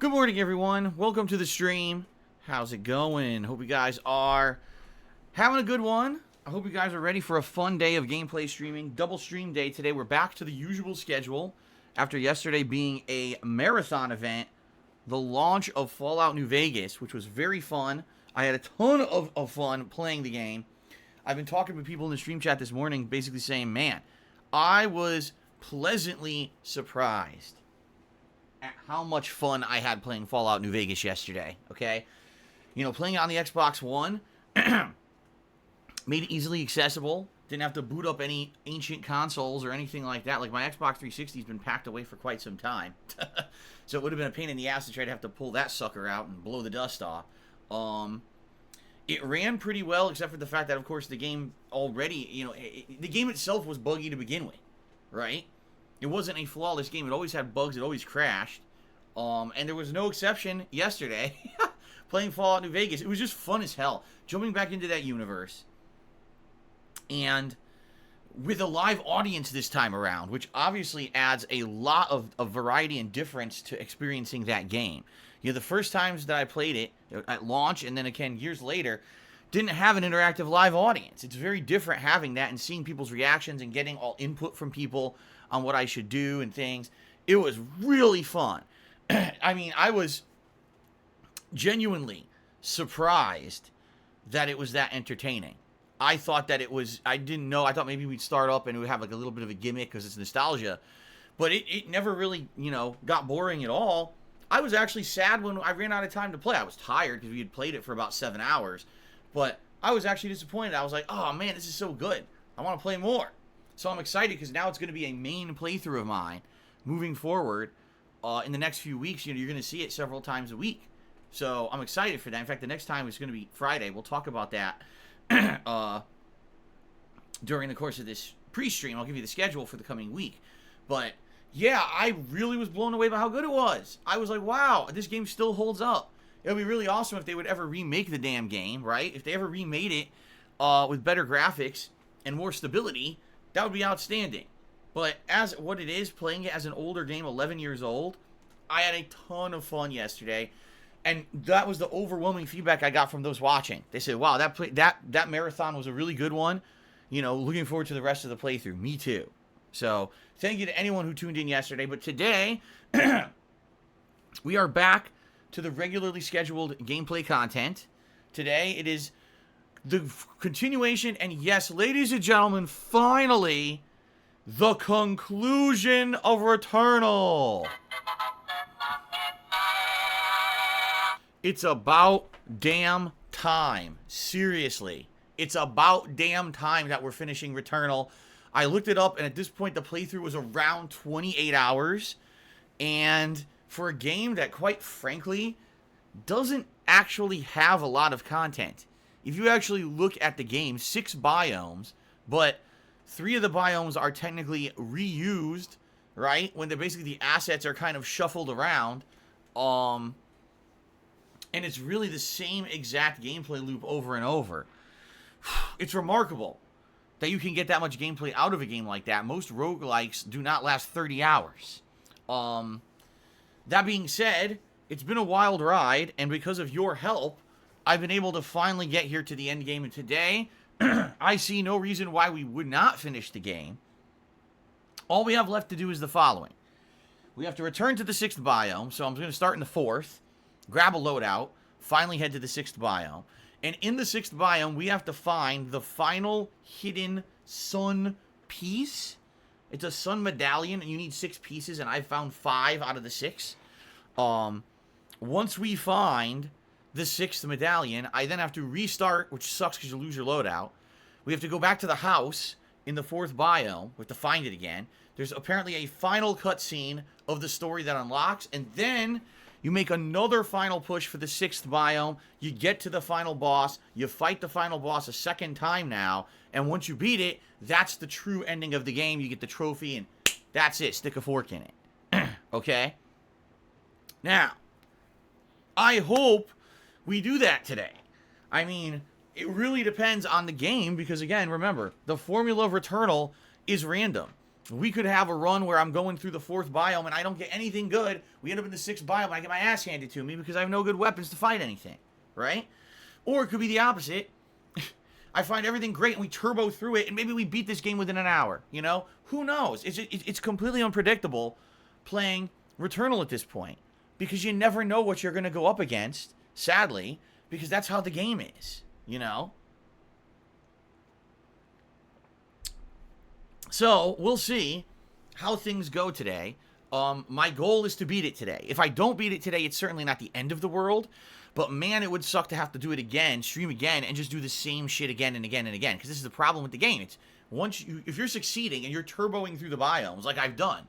Good morning, everyone. Welcome to the stream. How's it going? Hope you guys are having a good one. I hope you guys are ready for a fun day of gameplay streaming. Double stream day today. We're back to the usual schedule after yesterday being a marathon event. The launch of Fallout New Vegas, which was very fun. I had a ton of fun playing the game. I've been talking with people in the stream chat this morning basically saying, man, I was pleasantly surprised at how much fun I had playing Fallout New Vegas yesterday, okay? You know, playing it on the Xbox One made it easily accessible. Didn't have to boot up any ancient consoles or anything like that. Like, my Xbox 360 has been packed away for quite some time. So it would have been a pain in the ass to try to have to pull that sucker out and blow the dust off. It ran pretty well, except for the fact that, of course, the game already, you know, the game itself was buggy to begin with, right? It wasn't a flawless game. It always had bugs. It always crashed. And there was no exception yesterday playing Fallout New Vegas. It was just fun as hell. Jumping back into that universe. And with a live audience this time around, which obviously adds a lot of variety and difference to experiencing that game. You know, the first times that I played it at launch and then again years later, didn't have an interactive live audience. It's very different having that and seeing people's reactions and getting all input from people on what I should do and things. It was really fun. I mean, I was genuinely surprised that it was that entertaining. I thought that it was, I didn't know, I thought maybe we'd start up and it would have like a little bit of a gimmick because it's nostalgia. But it never really, you know, got boring at all. I was actually sad when I ran out of time to play. I was tired because we had played it for about 7 hours. But I was actually disappointed. I was like, oh man, this is so good. I want to play more. So I'm excited because now it's going to be a main playthrough of mine moving forward. In the next few weeks, you know, you're going to see it several times a week. So I'm excited for that. In fact, the next time is going to be Friday. We'll talk about that during the course of this pre-stream. I'll give you the schedule for the coming week. But yeah, I really was blown away by how good it was. I was like, wow, this game still holds up. It would be really awesome if they would ever remake the damn game, right? If they ever remade it with better graphics and more stability, that would be outstanding. But as what it is, playing it as an older game, 11 years old, I had a ton of fun yesterday. And that was the overwhelming feedback I got from those watching. They said, wow, that marathon was a really good one. You know, looking forward to the rest of the playthrough. Me too. So, thank you to anyone who tuned in yesterday. But today, we are back to the regularly scheduled gameplay content. Today, it is the continuation, and yes, ladies and gentlemen, finally, the conclusion of Returnal. It's about damn time. Seriously. It's about damn time that we're finishing Returnal. I looked it up, and at this point, the playthrough was around 28 hours. And for a game that, quite frankly, doesn't actually have a lot of content. If you actually look at the game, 6 biomes, but 3 of the biomes are technically reused, right? When they're basically the assets are kind of shuffled around. And it's really the same exact gameplay loop over and over. It's remarkable that you can get that much gameplay out of a game like that. Most roguelikes do not last 30 hours. That being said, it's been a wild ride, and because of your help, I've been able to finally get here to the end game, and today, I see no reason why we would not finish the game. All we have left to do is the following. We have to return to the 6th biome, so I'm going to start in the 4th, grab a loadout, finally head to the 6th biome, and in the 6th biome, we have to find the final hidden sun piece. It's a sun medallion, and you need 6 pieces, and I found 5 out of the 6. Once we find the 6th medallion, I then have to restart, which sucks because you lose your loadout. We have to go back to the house in the 4th biome. We have to find it again. There's apparently a final cutscene of the story that unlocks, and then you make another final push for the 6th biome. You get to the final boss. You fight the final boss a second time now, and once you beat it, that's the true ending of the game. You get the trophy, and that's it. Stick a fork in it. Okay? Now, I hope we do that today. I mean, it really depends on the game because, again, remember, the formula of Returnal is random. We could have a run where I'm going through the 4th biome and I don't get anything good. We end up in the 6th biome and I get my ass handed to me because I have no good weapons to fight anything, right? Or it could be the opposite. I find everything great and we turbo through it and maybe we beat this game within an hour, you know? Who knows? It's completely unpredictable playing Returnal at this point because you never know what you're going to go up against, sadly, because that's how the game is, you know? So, we'll see how things go today. My goal is to beat it today. If I don't beat it today, it's certainly not the end of the world. But, man, it would suck to have to do it again, stream again, and just do the same shit again and again and again. Because this is the problem with the game. It's if you're succeeding and you're turboing through the biomes, like I've done.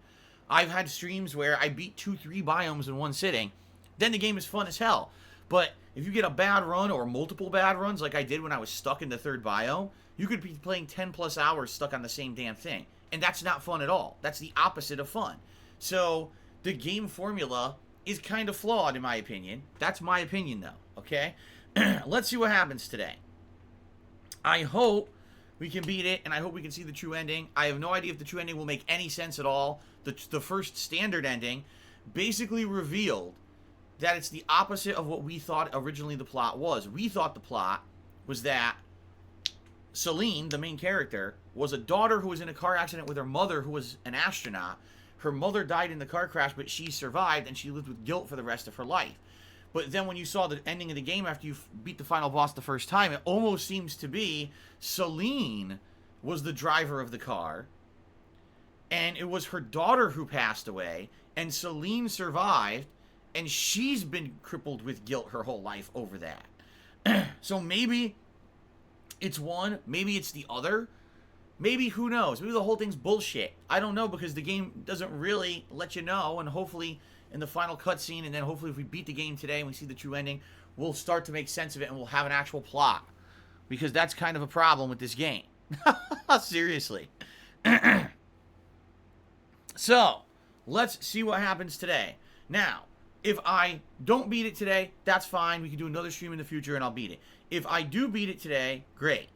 I've had streams where I beat 2-3 biomes in one sitting. Then the game is fun as hell. But if you get a bad run or multiple bad runs, like I did when I was stuck in the 3rd biome, you could be playing 10+ hours stuck on the same damn thing. And that's not fun at all. That's the opposite of fun. So, the game formula is kind of flawed, in my opinion. That's my opinion, though, okay? Let's see what happens today. I hope we can beat it, and I hope we can see the true ending. I have no idea if the true ending will make any sense at all. The first standard ending basically revealed that it's the opposite of what we thought originally the plot was. We thought the plot was that Celine, the main character, was a daughter who was in a car accident with her mother who was an astronaut. Her mother died in the car crash, but she survived, and she lived with guilt for the rest of her life. But then when you saw the ending of the game after you beat the final boss the first time, it almost seems to be Celine was the driver of the car, and it was her daughter who passed away, and Celine survived, and she's been crippled with guilt her whole life over that. So maybe it's one, maybe it's the other. Maybe, who knows? Maybe the whole thing's bullshit. I don't know, because the game doesn't really let you know, and hopefully in the final cutscene, and then hopefully if we beat the game today and we see the true ending, we'll start to make sense of it and we'll have an actual plot. Because that's kind of a problem with this game. Seriously. So, let's see what happens today. Now, if I don't beat it today, that's fine. We can do another stream in the future and I'll beat it. If I do beat it today, great.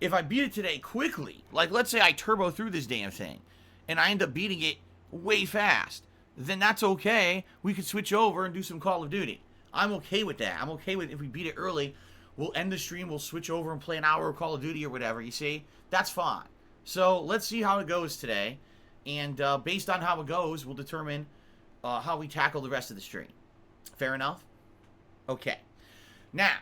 If I beat it today quickly, like let's say I turbo through this damn thing, and I end up beating it way fast, then that's okay. We could switch over and do some Call of Duty. I'm okay with that. I'm okay with if we beat it early, we'll end the stream, we'll switch over and play an hour of Call of Duty or whatever, you see? That's fine. So let's see how it goes today, and based on how it goes, we'll determine how we tackle the rest of the stream. Fair enough? Okay. Now,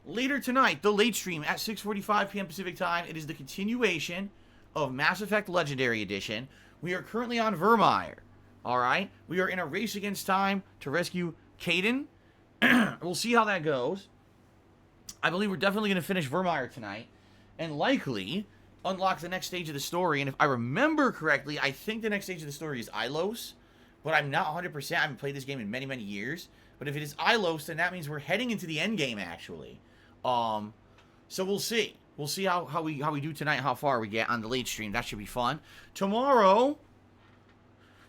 later tonight, the late stream at 6:45 p.m. Pacific time. It is the continuation of Mass Effect Legendary Edition. We are currently on Vermeer. Alright? We are in a race against time to rescue Caden. We'll see how that goes. I believe we're definitely going to finish Vermeer tonight. And likely unlock the next stage of the story. And if I remember correctly, I think the next stage of the story is Ilos. But I'm not 100%. I haven't played this game in many, many years. But if it is Ilos, then that means we're heading into the end game, actually. So we'll see. We'll see how we do tonight, how far we get on the late stream. That should be fun. Tomorrow,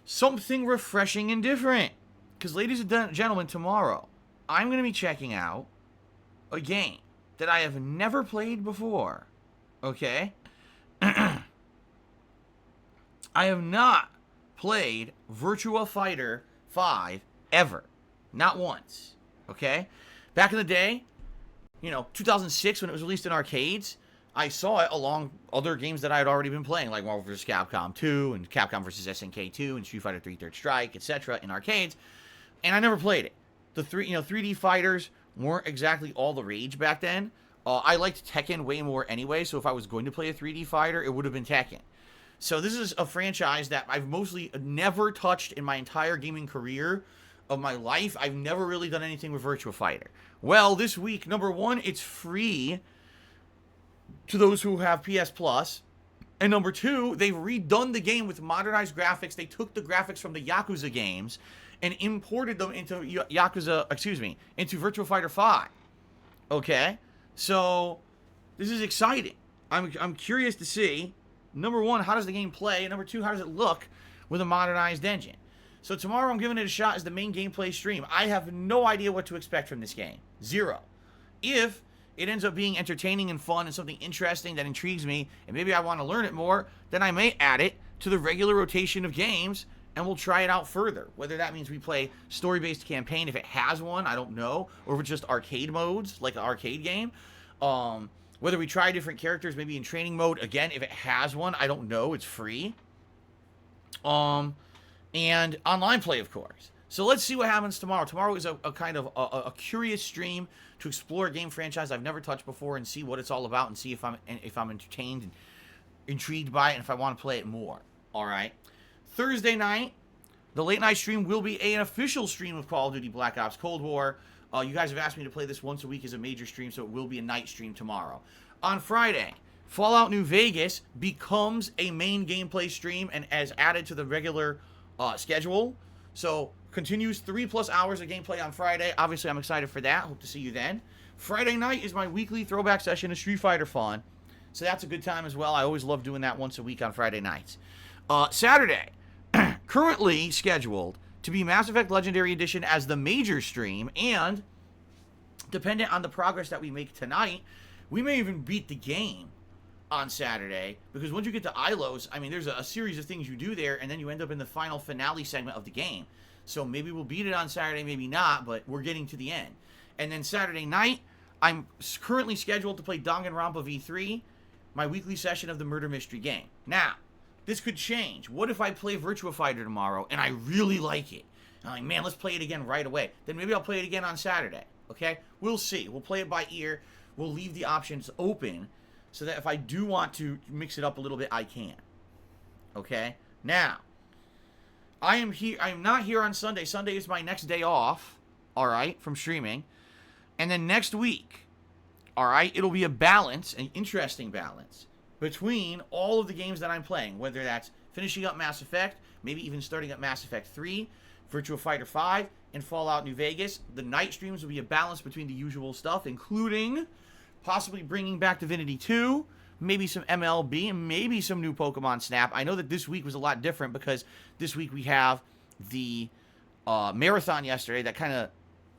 something refreshing and different. Because, ladies and gentlemen, tomorrow, I'm going to be checking out a game that I have never played before. Okay? I have not played Virtua Fighter 5 ever. Not once. Okay? Back in the day, 2006 when it was released in arcades, I saw it along other games that I had already been playing, like Marvel vs. Capcom 2 and Capcom vs. SNK 2 and Street Fighter 3 Third Strike, etc. in arcades, and I never played it. The 3D fighters weren't exactly all the rage back then. I liked Tekken way more anyway, so if I was going to play a 3D fighter, it would have been Tekken. So this is a franchise that I've mostly never touched in my entire gaming career of my life. I've never really done anything with Virtua Fighter. Well, this week, number one, it's free to those who have PS Plus. And number two, they've redone the game with modernized graphics. They took the graphics from the Yakuza games and imported them into into Virtua Fighter 5. Okay? So, this is exciting. I'm curious to see, number one, how does the game play? And number two, how does it look with a modernized engine? So tomorrow I'm giving it a shot as the main gameplay stream. I have no idea what to expect from this game. Zero. If it ends up being entertaining and fun and something interesting that intrigues me, and maybe I want to learn it more, then I may add it to the regular rotation of games, and we'll try it out further. Whether that means we play story-based campaign, if it has one, I don't know, or if it's just arcade modes, like an arcade game. Whether we try different characters, maybe in training mode, again, if it has one, I don't know, it's free. And online play, of course. So let's see what happens tomorrow. Tomorrow is a kind of a curious stream to explore a game franchise I've never touched before and see what it's all about and see if I'm entertained and intrigued by it and if I want to play it more. All right. Thursday night, the late night stream will be an official stream of Call of Duty Black Ops Cold War. You guys have asked me to play this once a week as a major stream, so it will be a night stream tomorrow. On Friday, Fallout New Vegas becomes a main gameplay stream and as added to the regular schedule. So continues 3+ hours of gameplay on Friday. Obviously, I'm excited for that. Hope to see you then. Friday night is my weekly throwback session of Street Fighter Fun. So that's a good time as well. I always love doing that once a week on Friday nights. Saturday, currently scheduled to be Mass Effect Legendary Edition as the major stream, and dependent on the progress that we make tonight, we may even beat the game on Saturday, because once you get to Ilos, I mean, there's a series of things you do there, and then you end up in the final finale segment of the game. So maybe we'll beat it on Saturday, maybe not, but we're getting to the end. And then Saturday night, I'm currently scheduled to play Danganronpa V3, my weekly session of the murder mystery game. Now, this could change. What if I play Virtua Fighter tomorrow and I really like it? I'm like, man, let's play it again right away. Then maybe I'll play it again on Saturday, okay? We'll see. We'll play it by ear. We'll leave the options open so that if I do want to mix it up a little bit, I can. Okay? Now, I am not here on Sunday. Sunday is my next day off, all right, from streaming. And then next week, all right, it'll be a balance, an interesting balance, between all of the games that I'm playing, whether that's finishing up Mass Effect, maybe even starting up Mass Effect 3, Virtua Fighter 5, and Fallout New Vegas. The night streams will be a balance between the usual stuff, including possibly bringing back Divinity 2, maybe some MLB, and maybe some new Pokemon Snap. I know that this week was a lot different because this week we have the marathon yesterday that kind of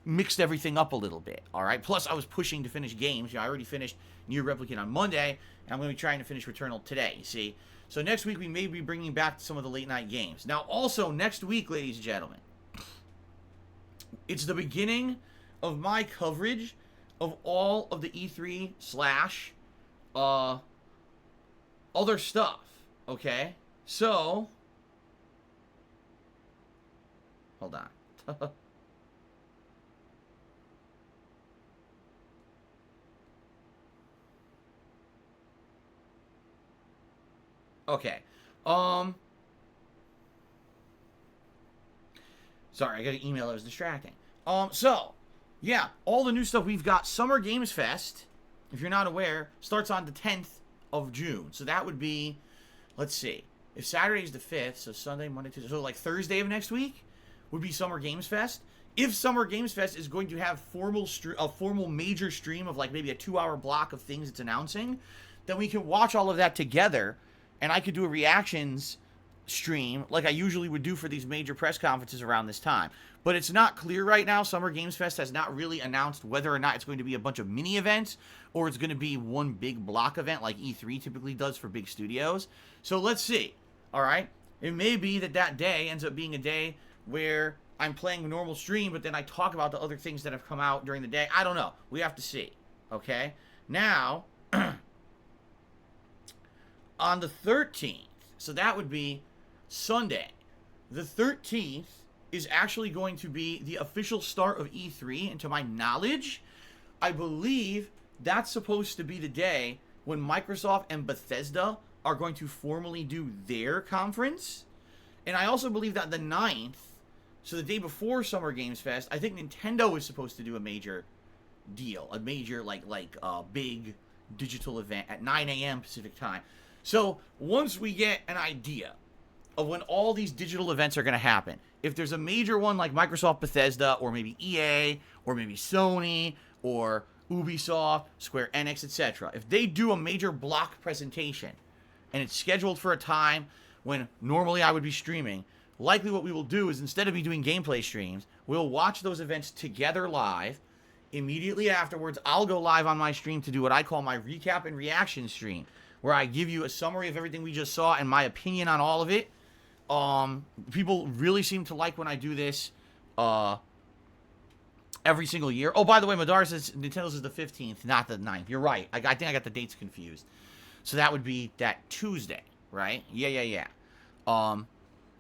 mixed everything up a little bit, all right? Plus, I was pushing to finish games. You know, I already finished Nier Replicant on Monday, and I'm going to be trying to finish Returnal today, you see? So next week, we may be bringing back some of the late-night games. Now, also, next week, ladies and gentlemen, it's the beginning of my coverage of all of the E3 / other stuff, okay? So, hold on. Okay. Sorry, I got an email that was distracting. So, yeah, all the new stuff we've got. Summer Games Fest, if you're not aware, starts on the 10th of June. So that would be, let's see, if Saturday's the 5th, so Sunday, Monday, Tuesday, so like Thursday of next week would be Summer Games Fest. If Summer Games Fest is going to have a formal major stream of like maybe a 2-hour block of things it's announcing, then we can watch all of that together, and I could do a reactions stream like I usually would do for these major press conferences around this time. But it's not clear right now. Summer Games Fest has not really announced whether or not it's going to be a bunch of mini events or it's going to be one big block event like E3 typically does for big studios. So let's see. All right. It may be that day ends up being a day where I'm playing a normal stream, but then I talk about the other things that have come out during the day. I don't know. We have to see. Okay. Now, on the 13th, so that would be Sunday, the 13th is actually going to be the official start of E3, and to my knowledge, I believe that's supposed to be the day when Microsoft and Bethesda are going to formally do their conference. And I also believe that the 9th, so the day before Summer Games Fest, I think Nintendo is supposed to do a major deal, a major big digital event at 9 a.m. Pacific time. So once we get an idea of when all these digital events are going to happen, if there's a major one like Microsoft, Bethesda, or maybe EA, or maybe Sony, or Ubisoft, Square Enix, etc., if they do a major block presentation and it's scheduled for a time when normally I would be streaming, likely what we will do is instead of me doing gameplay streams, we'll watch those events together live. Immediately afterwards, I'll go live on my stream to do what I call my recap and reaction stream, where I give you a summary of everything we just saw and my opinion on all of it. People really seem to like when I do this every single year. Oh, by the way, Madar says Nintendo's is the 15th, not the 9th. You're right. I think I got the dates confused. So that would be that Tuesday, right? Yeah.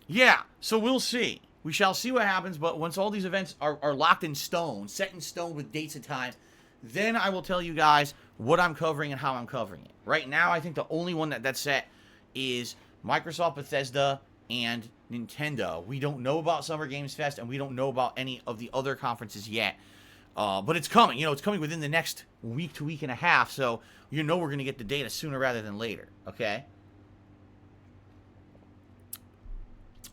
Yeah, so we'll see. We shall see what happens, but once all these events are locked in stone, set in stone with dates and times, then I will tell you guys what I'm covering and how I'm covering it. Right now, I think the only one that's set is Microsoft, Bethesda, and Nintendo. We don't know about Summer Games Fest, and we don't know about any of the other conferences yet. But it's coming. You know, it's coming within the next week to week and a half, so you know we're going to get the data sooner rather than later, okay?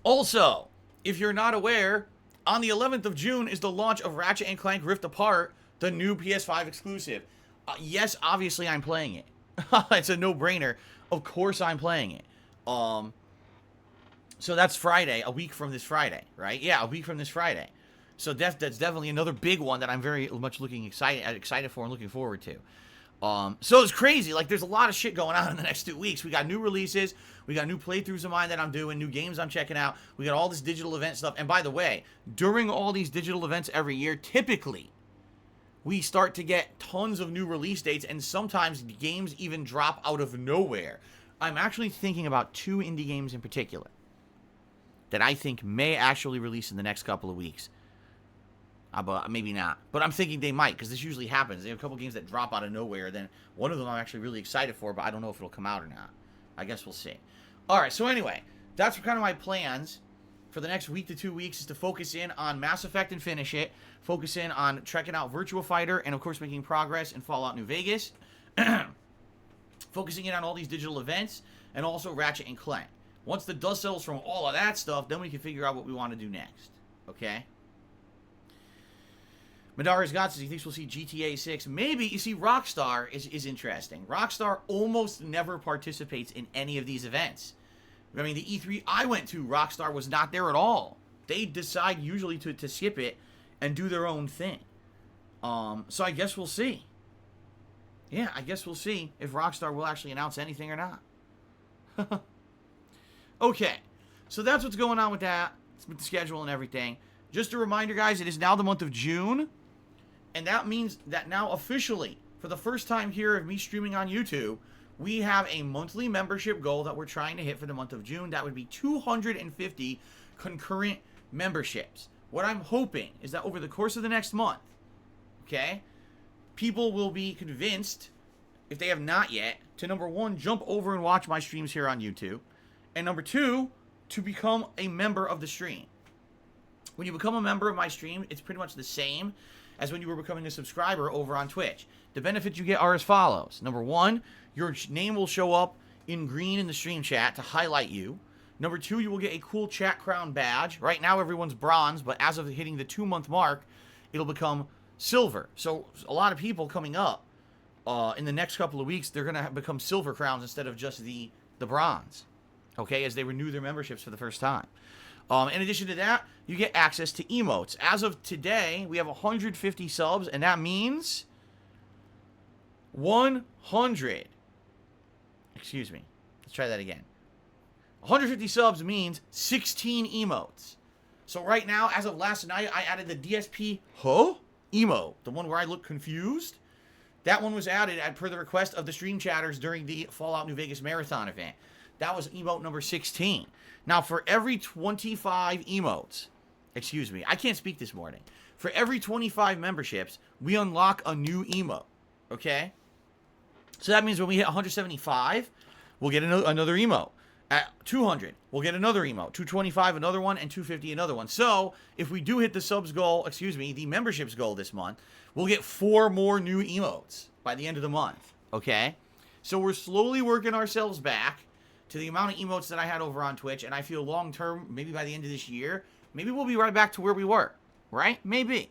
Also, if you're not aware, on the 11th of June is the launch of Ratchet & Clank Rift Apart, the new PS5 exclusive. Yes, obviously I'm playing it. It's a no-brainer. Of course I'm playing it. So that's Friday, a week from this Friday, right? Yeah, a week from this Friday. So that's definitely another big one that I'm very much excited for and looking forward to. So it's crazy. Like, there's a lot of shit going on in the next 2 weeks. We got new releases. We got new playthroughs of mine that I'm doing, new games I'm checking out. We got all this digital event stuff. And by the way, during all these digital events every year, typically, we start to get tons of new release dates, and sometimes games even drop out of nowhere. I'm actually thinking about 2 indie games in particular that I think may actually release in the next couple of weeks. But maybe not. But I'm thinking they might, because this usually happens. They have a couple games that drop out of nowhere. Then one of them I'm actually really excited for, but I don't know if it'll come out or not. I guess we'll see. All right, so anyway, that's kind of my plans for the next week to 2 weeks, is to focus in on Mass Effect and finish it, focus in on checking out Virtua Fighter, and of course making progress in Fallout New Vegas, focusing in on all these digital events, and also Ratchet and Clank. Once the dust settles from all of that stuff, then we can figure out what we want to do next. Okay? Madara's got says he thinks we'll see GTA 6. Maybe. You see, Rockstar is interesting. Rockstar almost never participates in any of these events. I mean, the E3 I went to, Rockstar was not there at all. They decide usually to skip it and do their own thing. So I guess we'll see. Yeah, I guess we'll see if Rockstar will actually announce anything or not. Okay, so that's what's going on with that, with the schedule and everything. Just a reminder, guys, it is now the month of June. And that means that now officially, for the first time here of me streaming on YouTube, we have a monthly membership goal that we're trying to hit for the month of June. That would be 250 concurrent memberships. What I'm hoping is that over the course of the next month, okay, people will be convinced, if they have not yet, to number 1, jump over and watch my streams here on YouTube. And number 2, to become a member of the stream. When you become a member of my stream, it's pretty much the same as when you were becoming a subscriber over on Twitch. The benefits you get are as follows. Number 1, your name will show up in green in the stream chat to highlight you. Number 2, you will get a cool chat crown badge. Right now, everyone's bronze, but as of hitting the 2-month mark, it'll become silver. So a lot of people coming up in the next couple of weeks, they're going to become silver crowns instead of just the bronze. Okay, as they renew their memberships for the first time. In addition to that, you get access to emotes. As of today, we have 150 subs, and that means 100. Excuse me. Let's try that again. 150 subs means 16 emotes. So right now, as of last night, I added the DSP emote, the one where I look confused. That one was added per the request of the stream chatters during the Fallout New Vegas Marathon event. That was emote number 16. Now, for every 25 emotes, excuse me, I can't speak this morning. For every 25 memberships, we unlock a new emote, okay? So that means when we hit 175, we'll get another emote. At 200, we'll get another emote. 225, another one, and 250, another one. So, if we do hit the subs goal, the memberships goal this month, we'll get 4 more new emotes by the end of the month, okay? So we're slowly working ourselves back to the amount of emotes that I had over on Twitch, and I feel long-term, maybe by the end of this year, maybe we'll be right back to where we were, right? Maybe.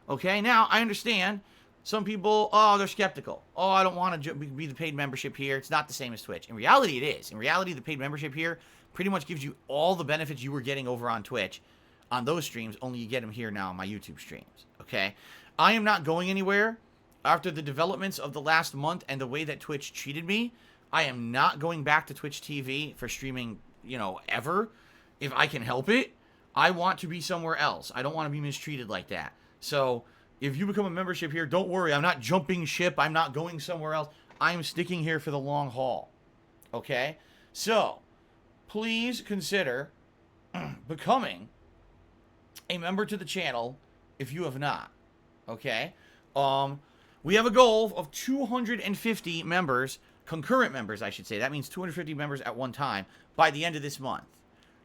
Okay, now, I understand some people, they're skeptical. I don't want to be the paid membership here. It's not the same as Twitch. In reality, it is. In reality, the paid membership here pretty much gives you all the benefits you were getting over on Twitch on those streams, only you get them here now on my YouTube streams, okay? I am not going anywhere after the developments of the last month and the way that Twitch treated me. I am not going back to Twitch TV for streaming, ever, if I can help it. I want to be somewhere else. I don't want to be mistreated like that. So if you become a membership here, don't worry. I'm not jumping ship. I'm not going somewhere else. I'm sticking here for the long haul. Okay? So please consider becoming a member to the channel if you have not. Okay? We have a goal of 250 members, concurrent members, I should say. That means 250 members at one time by the end of this month.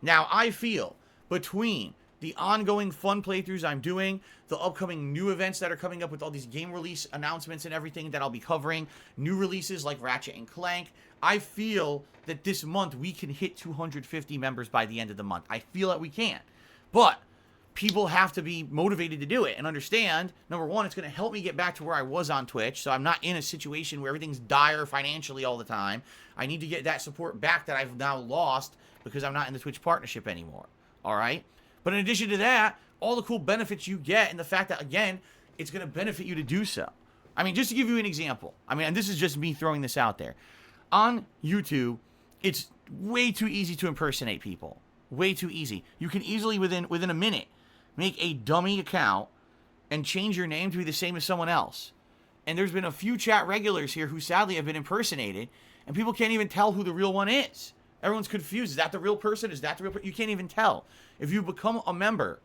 Now, I feel between the ongoing fun playthroughs I'm doing, the upcoming new events that are coming up with all these game release announcements and everything that I'll be covering, new releases like Ratchet and Clank, I feel that this month we can hit 250 members by the end of the month. I feel that we can. But people have to be motivated to do it and understand, number one, it's going to help me get back to where I was on Twitch, so I'm not in a situation where everything's dire financially all the time. I need to get that support back that I've now lost because I'm not in the Twitch partnership anymore. All right? But in addition to that, all the cool benefits you get and the fact that, again, it's going to benefit you to do so. I mean, just to give you an example, and this is just me throwing this out there. On YouTube, it's way too easy to impersonate people. Way too easy. You can easily, within a minute, make a dummy account and change your name to be the same as someone else. And there's been a few chat regulars here who sadly have been impersonated, and people can't even tell who the real one is. Everyone's confused. Is that the real person? Is that the real person? You can't even tell. If you become a member,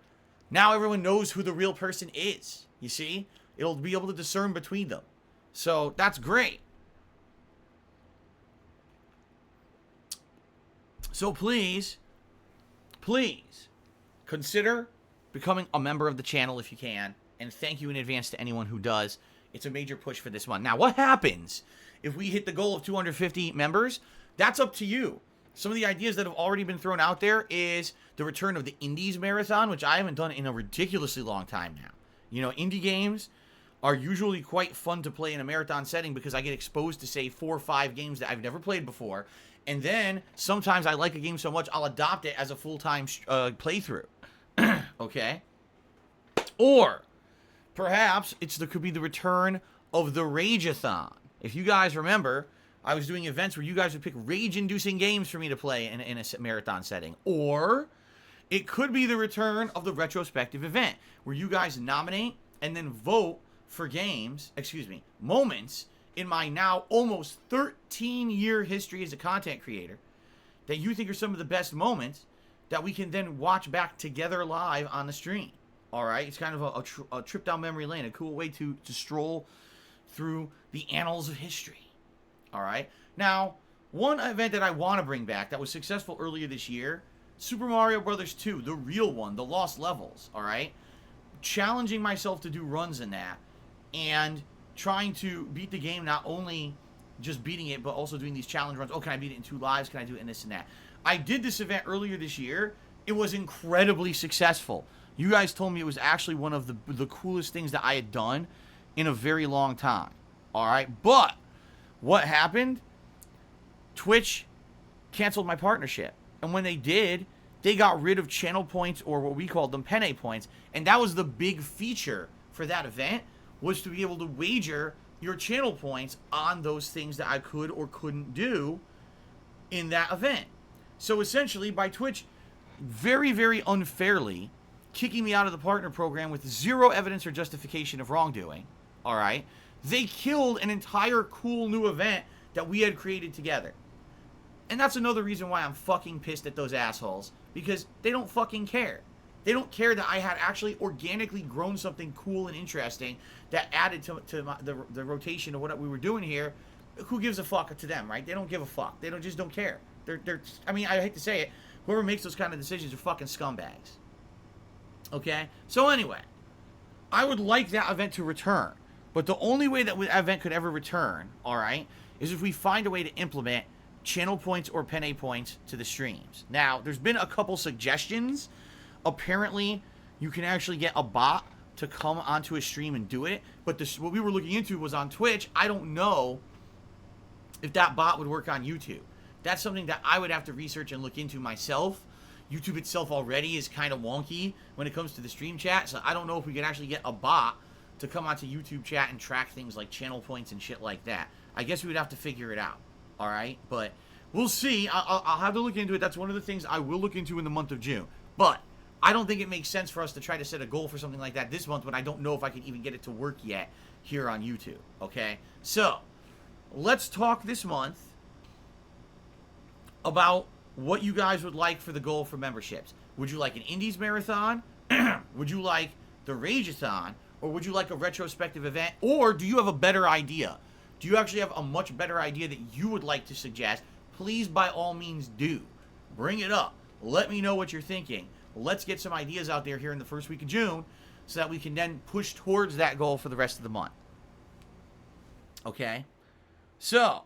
now everyone knows who the real person is. You see? It'll be able to discern between them. So that's great. So please consider becoming a member of the channel if you can. And thank you in advance to anyone who does. It's a major push for this month. Now, what happens if we hit the goal of 250 members? That's up to you. Some of the ideas that have already been thrown out there is the return of the Indies Marathon, which I haven't done in a ridiculously long time now. Indie games are usually quite fun to play in a marathon setting because I get exposed to, say, 4 or 5 games that I've never played before. And then sometimes I like a game so much, I'll adopt it as a full-time playthrough. Okay? Or perhaps could be the return of the Rageathon. If you guys remember, I was doing events where you guys would pick rage-inducing games for me to play in a marathon setting. Or it could be the return of the retrospective event, where you guys nominate and then vote for moments in my now almost 13-year history as a content creator that you think are some of the best moments that we can then watch back together live on the stream. All right? It's kind of a trip down memory lane, a cool way to stroll through the annals of history. All right. Now, one event that I want to bring back that was successful earlier this year, Super Mario Bros. 2, the real one, the Lost Levels. All right. Challenging myself to do runs in that and trying to beat the game, not only just beating it, but also doing these challenge runs. Oh, can I beat it in 2 lives? Can I do it in this and that? I did this event earlier this year. It was incredibly successful. You guys told me it was actually one of the coolest things that I had done in a very long time. All right. But what happened? Twitch canceled my partnership. And when they did, they got rid of channel points, or what we called them, penne points. And that was the big feature for that event, was to be able to wager your channel points on those things that I could or couldn't do in that event. So essentially, by Twitch very, very unfairly kicking me out of the partner program with zero evidence or justification of wrongdoing, all right, they killed an entire cool new event that we had created together. And that's another reason why I'm fucking pissed at those assholes, because they don't fucking care. They don't care that I had actually organically grown something cool and interesting that added to the rotation of what we were doing here. Who gives a fuck to them, right? They don't give a fuck. They just don't care. I mean, I hate to say it, whoever makes those kind of decisions are fucking scumbags. Okay? So anyway, I would like that event to return. But the only way that event could ever return, all right, is if we find a way to implement channel points or penne points to the streams. Now, there's been a couple suggestions. Apparently, you can actually get a bot to come onto a stream and do it. But what we were looking into was on Twitch. I don't know if that bot would work on YouTube. That's something that I would have to research and look into myself. YouTube itself already is kind of wonky when it comes to the stream chat. So I don't know if we could actually get a bot to come onto YouTube chat and track things like channel points and shit like that. I guess we would have to figure it out. All right, but we'll see. I'll have to look into it. That's one of the things I will look into in the month of June. But I don't think it makes sense for us to try to set a goal for something like that this month when I don't know if I can even get it to work yet here on YouTube. Okay, so let's talk this month about what you guys would like for the goal for memberships. Would you like an Indies Marathon? Would you like the Rageathon? Or would you like a retrospective event? Or do you have a better idea? Do you actually have a much better idea that you would like to suggest? Please, by all means, do. Bring it up. Let me know what you're thinking. Let's get some ideas out there here in the first week of June so that we can then push towards that goal for the rest of the month. Okay? So,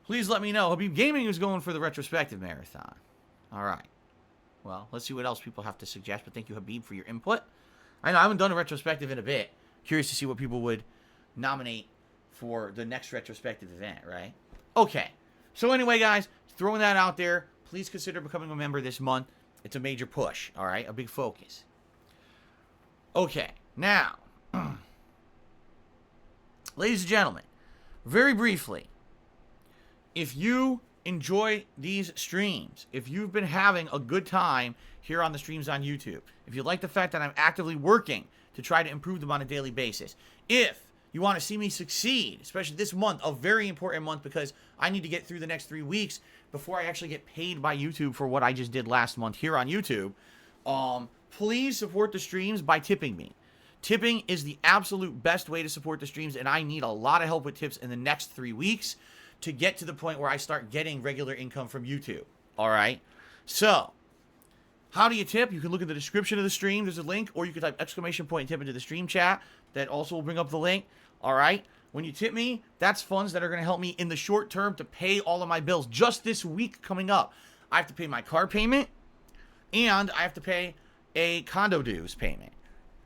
please let me know. Habib Gaming is going for the retrospective marathon. All right. Well, let's see what else people have to suggest. But thank you, Habib, for your input. I know I haven't done a retrospective in a bit. Curious to see what people would nominate for the next retrospective event, right? Okay. So anyway, guys, throwing that out there. Please consider becoming a member this month. It's a major push, all right? A big focus. Okay. Now, ladies and gentlemen, very briefly, if you enjoy these streams, if you've been having a good time here on the streams on YouTube, if you like the fact that I'm actively working to try to improve them on a daily basis, if you want to see me succeed, especially this month, a very important month because I need to get through the next 3 weeks before I actually get paid by YouTube for what I just did last month here on YouTube, please support the streams by tipping me. Tipping is the absolute best way to support the streams, and I need a lot of help with tips in the next 3 weeks to get to the point where I start getting regular income from YouTube. All right? So, how do you tip? You can look at the description of the stream. There's a link, or you can type exclamation point and tip into the stream chat. That also will bring up the link. All right? When you tip me, that's funds that are going to help me in the short term to pay all of my bills. Just this week coming up, I have to pay my car payment, and I have to pay a condo dues payment.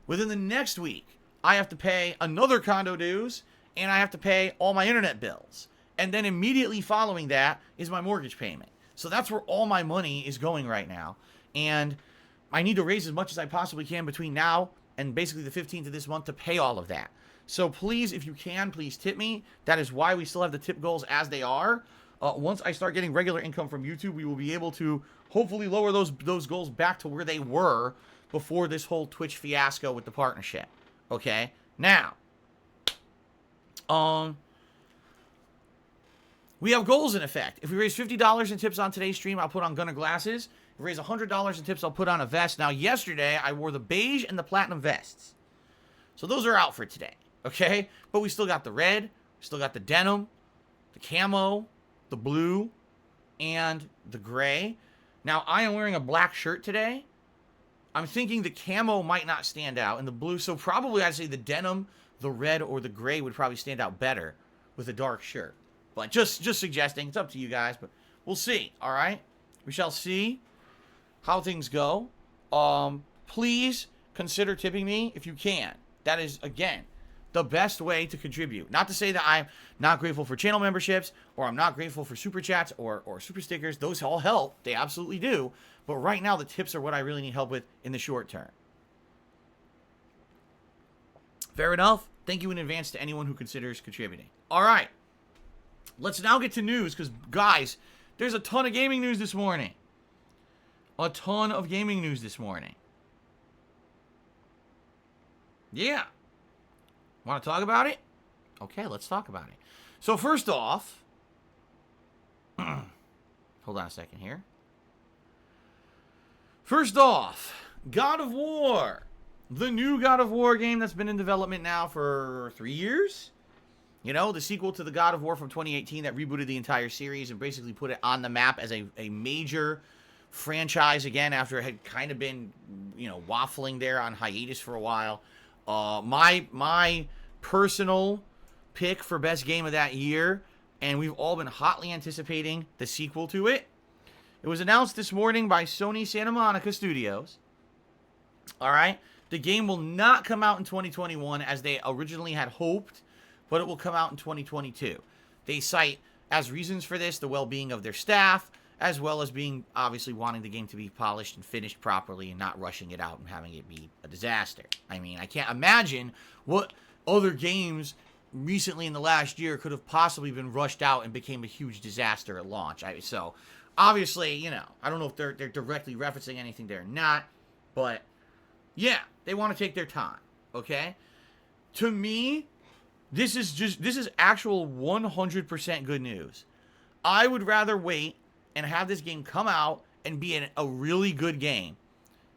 Within the next week, I have to pay another condo dues, and I have to pay all my internet bills. And then immediately following that is my mortgage payment. So that's where all my money is going right now. And I need to raise as much as I possibly can between now and basically the 15th of this month to pay all of that. So please, if you can, please tip me. That is why we still have the tip goals as they are. Once I start getting regular income from YouTube, we will be able to hopefully lower those goals back to where they were before this whole Twitch fiasco with the partnership. Okay? Now, we have goals in effect. If we raise $50 in tips on today's stream, I'll put on Gunner glasses. If we raise $100 in tips, I'll put on a vest. Now, yesterday, I wore the beige and the platinum vests. So those are out for today. Okay? But we still got the red, we still got the denim, the camo, the blue, and the gray. Now, I am wearing a black shirt today. I'm thinking the camo might not stand out, and the blue, so probably I'd say the denim, the red, or the gray would probably stand out better with a dark shirt. But just suggesting. It's up to you guys, but we'll see, all right? We shall see how things go. Please consider tipping me if you can. That is, again, the best way to contribute. Not to say that I'm not grateful for channel memberships, or I'm not grateful for super chats or super stickers. Those all help. They absolutely do. But right now, the tips are what I really need help with in the short term. Fair enough. Thank you in advance to anyone who considers contributing. All right. Let's now get to news, because, guys, there's a ton of gaming news this morning. A ton of gaming news this morning. Yeah. Want to talk about it? Okay, let's talk about it. So, first off, hold on a second here. First off, God of War. The new God of War game that's been in development now for 3 years. You know, the sequel to the God of War from 2018 that rebooted the entire series and basically put it on the map as a major franchise again after it had kind of been, you know, waffling there on hiatus for a while. My personal pick for best game of that year, and we've all been hotly anticipating the sequel to it. It was announced this morning by Sony Santa Monica Studios. All right. The game will not come out in 2021 as they originally had hoped, but it will come out in 2022. They cite as reasons for this the well-being of their staff, as well as being obviously wanting the game to be polished and finished properly and not rushing it out and having it be a disaster. I mean, I can't imagine what other games recently in the last year could have possibly been rushed out and became a huge disaster at launch. So, obviously, you know, I don't know if they're directly referencing anything there or not, but yeah, they want to take their time, okay? To me, this is actual 100% good news. I would rather wait and have this game come out and be a really good game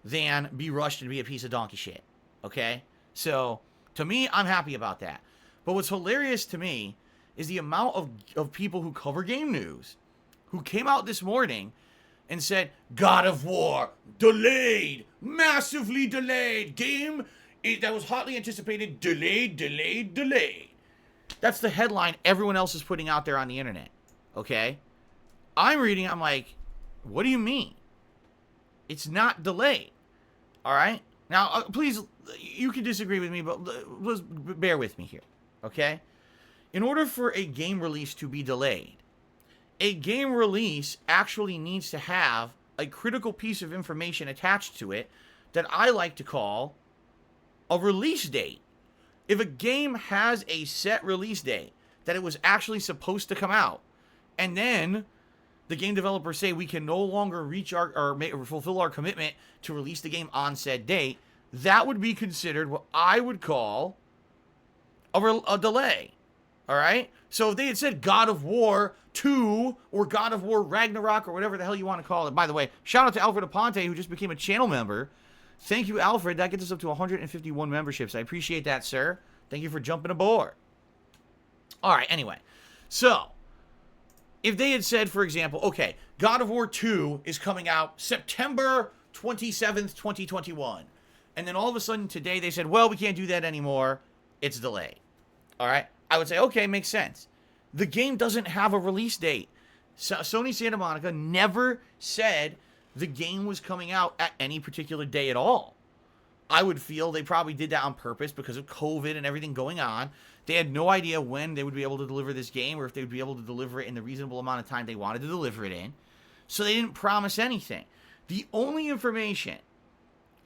than be rushed and be a piece of donkey shit, okay? So, to me, I'm happy about that. But what's hilarious to me is the amount of people who cover game news who came out this morning and said, God of War, delayed, massively delayed, game that was hotly anticipated, delayed. That's the headline everyone else is putting out there on the internet, okay? I'm reading, I'm like, what do you mean? It's not delayed, all right? Now, please, you can disagree with me, but let's bear with me here, okay? In order for a game release to be delayed, a game release actually needs to have a critical piece of information attached to it that I like to call a release date. If a game has a set release date that it was actually supposed to come out, and then the game developers say we can no longer reach or fulfill our commitment to release the game on said date, that would be considered what I would call a delay. All right? So if they had said God of War 2 or God of War Ragnarok or whatever the hell you want to call it. By the way, shout out to Alfred Aponte, who just became a channel member. Thank you, Alfred. That gets us up to 151 memberships. I appreciate that, sir. Thank you for jumping aboard. All right, anyway. So, if they had said, for example, okay, God of War 2 is coming out September 27th, 2021. And then all of a sudden today they said, well, we can't do that anymore. It's delayed. All right? I would say, okay, makes sense. The game doesn't have a release date. Sony Santa Monica never said the game was coming out at any particular day at all. I would feel they probably did that on purpose because of COVID and everything going on. They had no idea when they would be able to deliver this game or if they would be able to deliver it in the reasonable amount of time they wanted to deliver it in. So they didn't promise anything. The only information,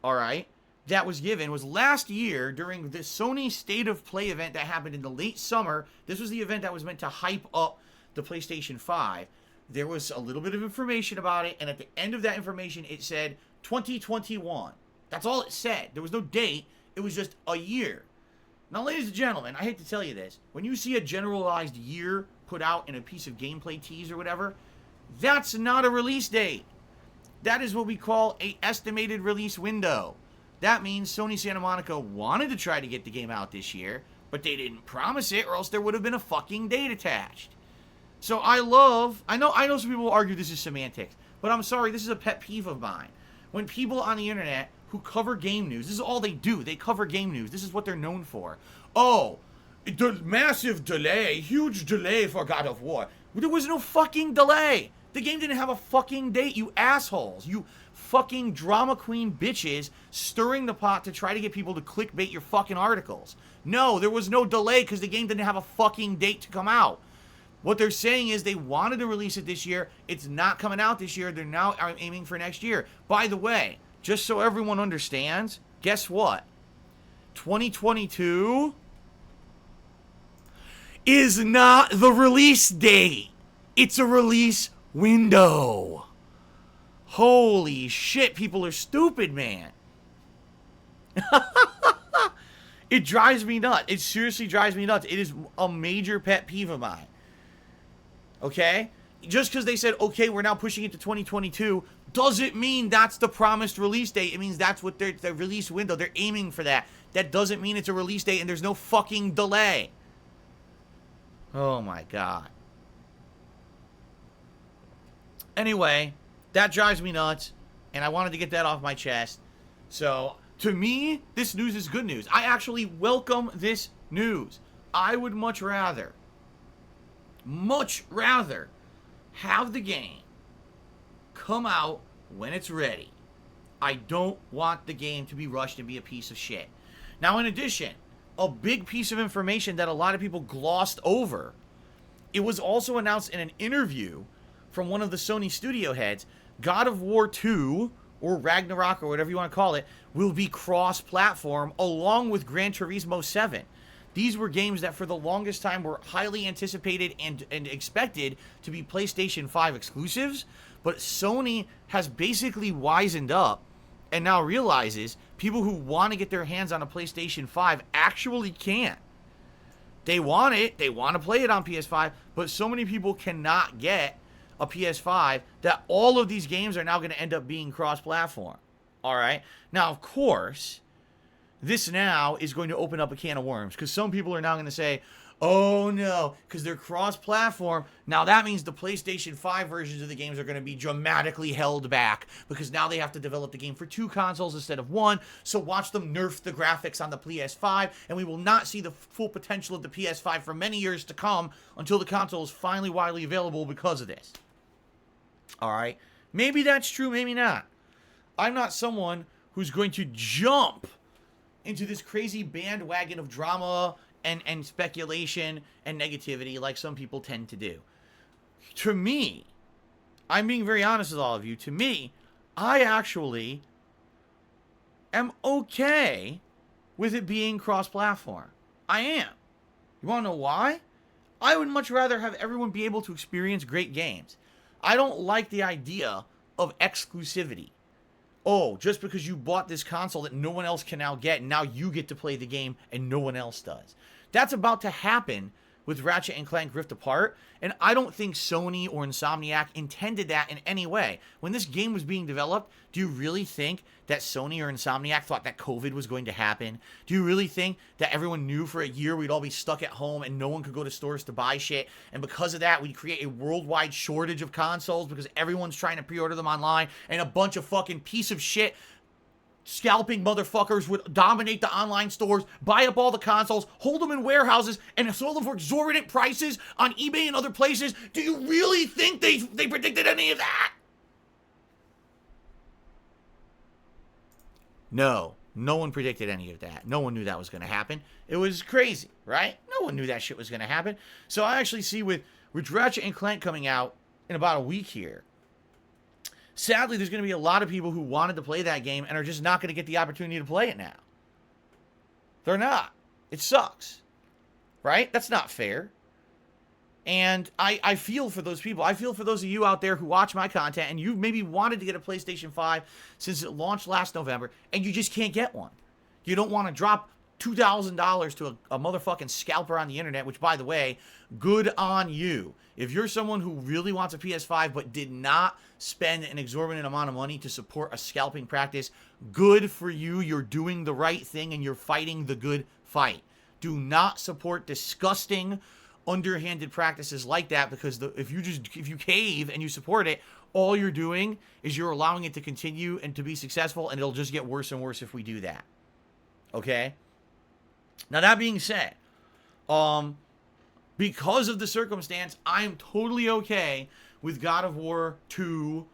all right, that was given was last year during the Sony State of Play event that happened in the late summer. This was the event that was meant to hype up the PlayStation 5. There was a little bit of information about it, and at the end of that information, it said 2021. That's all it said. There was no date. It was just a year. Now, ladies and gentlemen, I hate to tell you this. When you see a generalized year put out in a piece of gameplay tease or whatever, that's not a release date. That is what we call an estimated release window. That means Sony Santa Monica wanted to try to get the game out this year, but they didn't promise it, or else there would have been a fucking date attached. So I know some people will argue this is semantics, but I'm sorry, this is a pet peeve of mine. When people on the internet who cover game news, this is all they do. They cover game news. This is what they're known for. Oh, the massive delay, huge delay for God of War. There was no fucking delay. The game didn't have a fucking date, you assholes. You fucking drama queen bitches stirring the pot to try to get people to clickbait your fucking articles. No, there was no delay because the game didn't have a fucking date to come out. What they're saying is they wanted to release it this year. It's not coming out this year. They're now aiming for next year. By the way, just so everyone understands, guess what? 2022 is not the release date. It's a release window. Holy shit, people are stupid, man. It drives me nuts. It seriously drives me nuts. It is a major pet peeve of mine. Okay? Just because they said, okay, we're now pushing it to 2022, doesn't mean that's the promised release date. It means that's what their release window. They're aiming for that. That doesn't mean it's a release date and there's no fucking delay. Oh my god. Anyway, that drives me nuts, and I wanted to get that off my chest. So, to me, this news is good news. I actually welcome this news. I would much rather have the game come out when it's ready. I don't want the game to be rushed and be a piece of shit. Now, in addition, a big piece of information that a lot of people glossed over, it was also announced in an interview from one of the Sony studio heads, God of War 2, or Ragnarok, or whatever you want to call it, will be cross-platform along with Gran Turismo 7. These were games that for the longest time were highly anticipated and expected to be PlayStation 5 exclusives, but Sony has basically wisened up and now realizes people who want to get their hands on a PlayStation 5 actually can. They want it, they want to play it on PS5, but so many people cannot get a PS5 that all of these games are now going to end up being cross-platform. All right? Now, of course, this now is going to open up a can of worms, because some people are now going to say, oh no, because they're cross-platform. Now that means the PlayStation 5 versions of the games are going to be dramatically held back, because now they have to develop the game for 2 consoles instead of 1. So watch them nerf the graphics on the PS5, and we will not see the full potential of the PS5 for many years to come until the console is finally widely available because of this. All right, maybe that's true, maybe not. I'm not someone who's going to jump into this crazy bandwagon of drama and speculation and negativity like some people tend to do. To me, I'm being very honest with all of you, to me, I actually am okay with it being cross-platform. I am. You want to know why? I would much rather have everyone be able to experience great games. I don't like the idea of exclusivity. Oh, just because you bought this console that no one else can now get, and now you get to play the game and no one else does. That's about to happen with Ratchet & Clank Rift Apart, and I don't think Sony or Insomniac intended that in any way. When this game was being developed, do you really think that Sony or Insomniac thought that COVID was going to happen? Do you really think that everyone knew for a year we'd all be stuck at home and no one could go to stores to buy shit, and because of that we'd create a worldwide shortage of consoles because everyone's trying to pre-order them online, and a bunch of fucking piece of shit scalping motherfuckers would dominate the online stores, buy up all the consoles, hold them in warehouses, and sell them for exorbitant prices on eBay and other places? Do you really think they predicted any of that? No. No one predicted any of that. No one knew that was going to happen. It was crazy, right? No one knew that shit was going to happen. So I actually see with Ratchet & Clank coming out in about a week here, sadly, there's going to be a lot of people who wanted to play that game and are just not going to get the opportunity to play it now. They're not. It sucks. Right? That's not fair. And I feel for those people. I feel for those of you out there who watch my content and you maybe wanted to get a PlayStation 5 since it launched last November and you just can't get one. You don't want to drop $2,000 to a motherfucking scalper on the internet, which, by the way, good on you. If you're someone who really wants a PS5 but did not spend an exorbitant amount of money to support a scalping practice, good for you. You're doing the right thing and you're fighting the good fight. Do not support disgusting, underhanded practices like that, because if you cave and you support it, all you're doing is you're allowing it to continue and to be successful, and it'll just get worse and worse if we do that. Okay? Now, that being said, because of the circumstance, I am totally okay with God of War 2,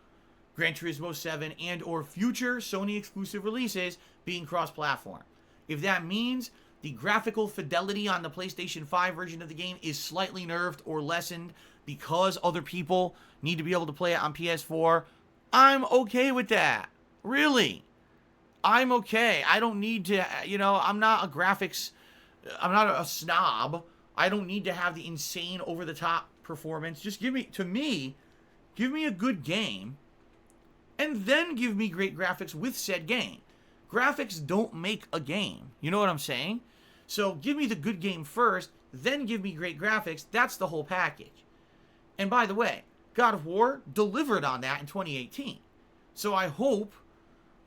Gran Turismo 7, and or future Sony exclusive releases being cross-platform. If that means the graphical fidelity on the PlayStation 5 version of the game is slightly nerfed or lessened because other people need to be able to play it on PS4, I'm okay with that. Really. I'm okay. I don't need to, I'm not a snob. I don't need to have the insane over-the-top performance. Just give me a good game, and then give me great graphics with said game. Graphics don't make a game. You know what I'm saying? So give me the good game first, then give me great graphics. That's the whole package. And by the way, God of War delivered on that in 2018. So I hope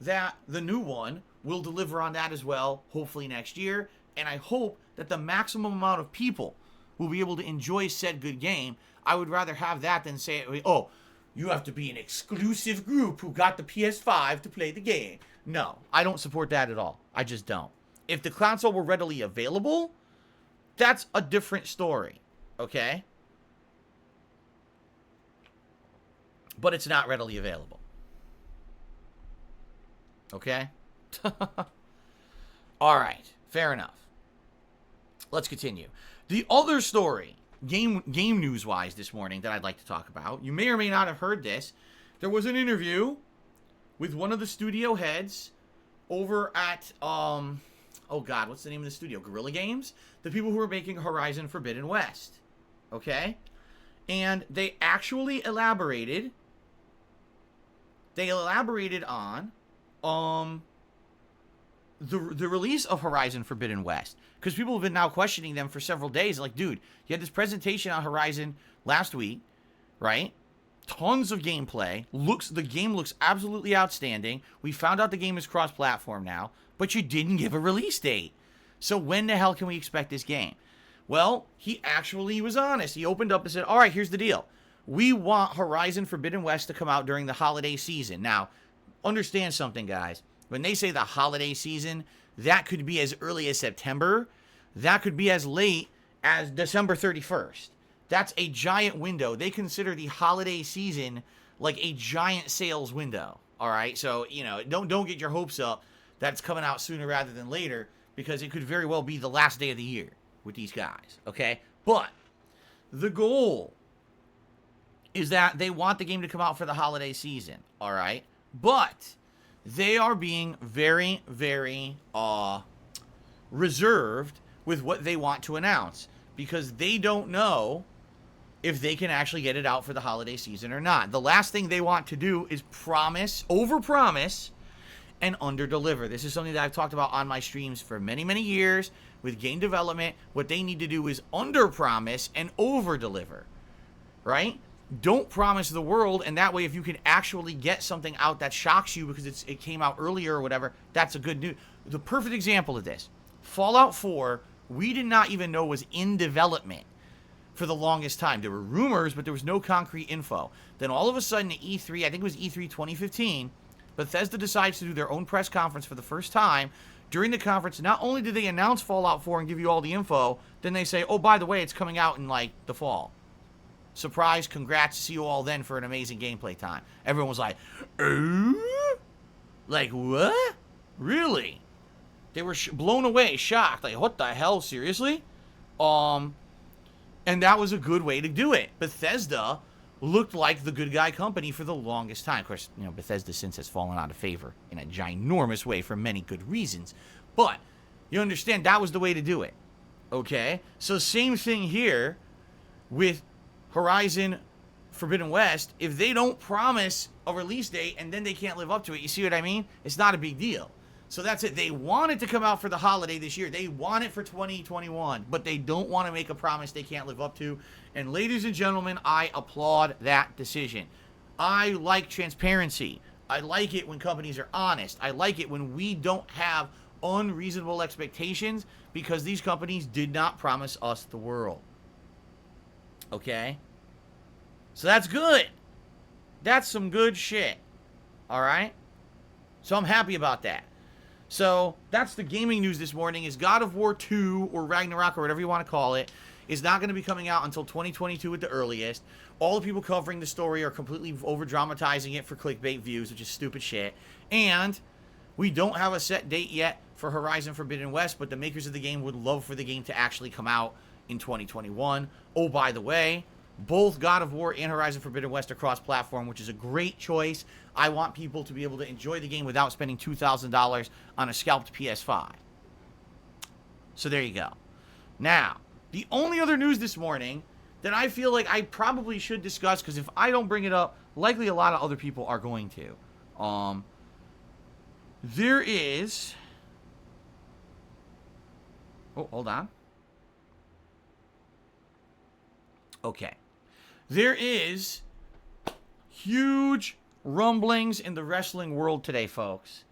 that the new one will deliver on that as well, hopefully next year. And I hope that the maximum amount of people will be able to enjoy said good game. I would rather have that than say, oh, you have to be an exclusive group who got the PS5 to play the game. No, I don't support that at all. I just don't. If the console were readily available, that's a different story, okay? But it's not readily available. Okay? All right, fair enough. Let's continue. The other story, game news-wise this morning, that I'd like to talk about, you may or may not have heard this. There was an interview with one of the studio heads over at oh God, what's the name of the studio? Guerrilla Games? The people who are making Horizon Forbidden West. Okay? And they actually elaborated. They elaborated on the release of Horizon Forbidden West. Because people have been now questioning them for several days. Like, dude, you had this presentation on Horizon last week, right? Tons of gameplay. The game looks absolutely outstanding. We found out the game is cross-platform now, but you didn't give a release date. So when the hell can we expect this game? Well, he actually was honest. He opened up and said, all right, here's the deal. We want Horizon Forbidden West to come out during the holiday season. Now, understand something, guys. When they say the holiday season, that could be as early as September. That could be as late as December 31st. That's a giant window. They consider the holiday season like a giant sales window. All right? So, don't get your hopes up that it's coming out sooner rather than later, because it could very well be the last day of the year with these guys. Okay? But the goal is that they want the game to come out for the holiday season. All right? But they are being very, very reserved with what they want to announce, because they don't know if they can actually get it out for the holiday season or not. The last thing they want to do is overpromise, and underdeliver. This is something that I've talked about on my streams for many, many years with game development. What they need to do is underpromise and overdeliver, right? Don't promise the world, and that way if you can actually get something out that shocks you because it came out earlier or whatever, that's a good news. The perfect example of this, Fallout 4, we did not even know was in development for the longest time. There were rumors, but there was no concrete info. Then all of a sudden at E3, I think it was E3 2015, Bethesda decides to do their own press conference for the first time. During the conference, not only do they announce Fallout 4 and give you all the info, then they say, oh, by the way, it's coming out in, the fall. Surprise, congrats, see you all then for an amazing gameplay time. Everyone was like, like, what? Really? They were blown away, shocked. Like, what the hell, seriously? And that was a good way to do it. Bethesda looked like the good guy company for the longest time. Of course, Bethesda since has fallen out of favor in a ginormous way for many good reasons. But you understand that was the way to do it. Okay? So same thing here with Horizon Forbidden West. If they don't promise a release date and then they can't live up to it, you see what I mean? It's not a big deal. So that's it. They want it to come out for the holiday this year. They want it for 2021, but they don't want to make a promise they can't live up to. And ladies and gentlemen, I applaud that decision. I like transparency. I like it when companies are honest. I like it when we don't have unreasonable expectations, because these companies did not promise us the world. Okay? So that's good. That's some good shit. All right? So I'm happy about that. So that's the gaming news this morning. Is God of War 2 or Ragnarok or whatever you want to call it is not going to be coming out until 2022 at the earliest. All the people covering the story are completely over-dramatizing it for clickbait views, which is stupid shit. And we don't have a set date yet for Horizon Forbidden West, but the makers of the game would love for the game to actually come out in 2021. Oh, by the way, both God of War and Horizon Forbidden West are cross-platform, which is a great choice. I want people to be able to enjoy the game without spending $2,000 on a scalped PS5. So there you go. Now, the only other news this morning that I feel like I probably should discuss, because if I don't bring it up, likely a lot of other people are going to. There is... Oh, hold on. Okay. There is huge rumblings in the wrestling world today, folks.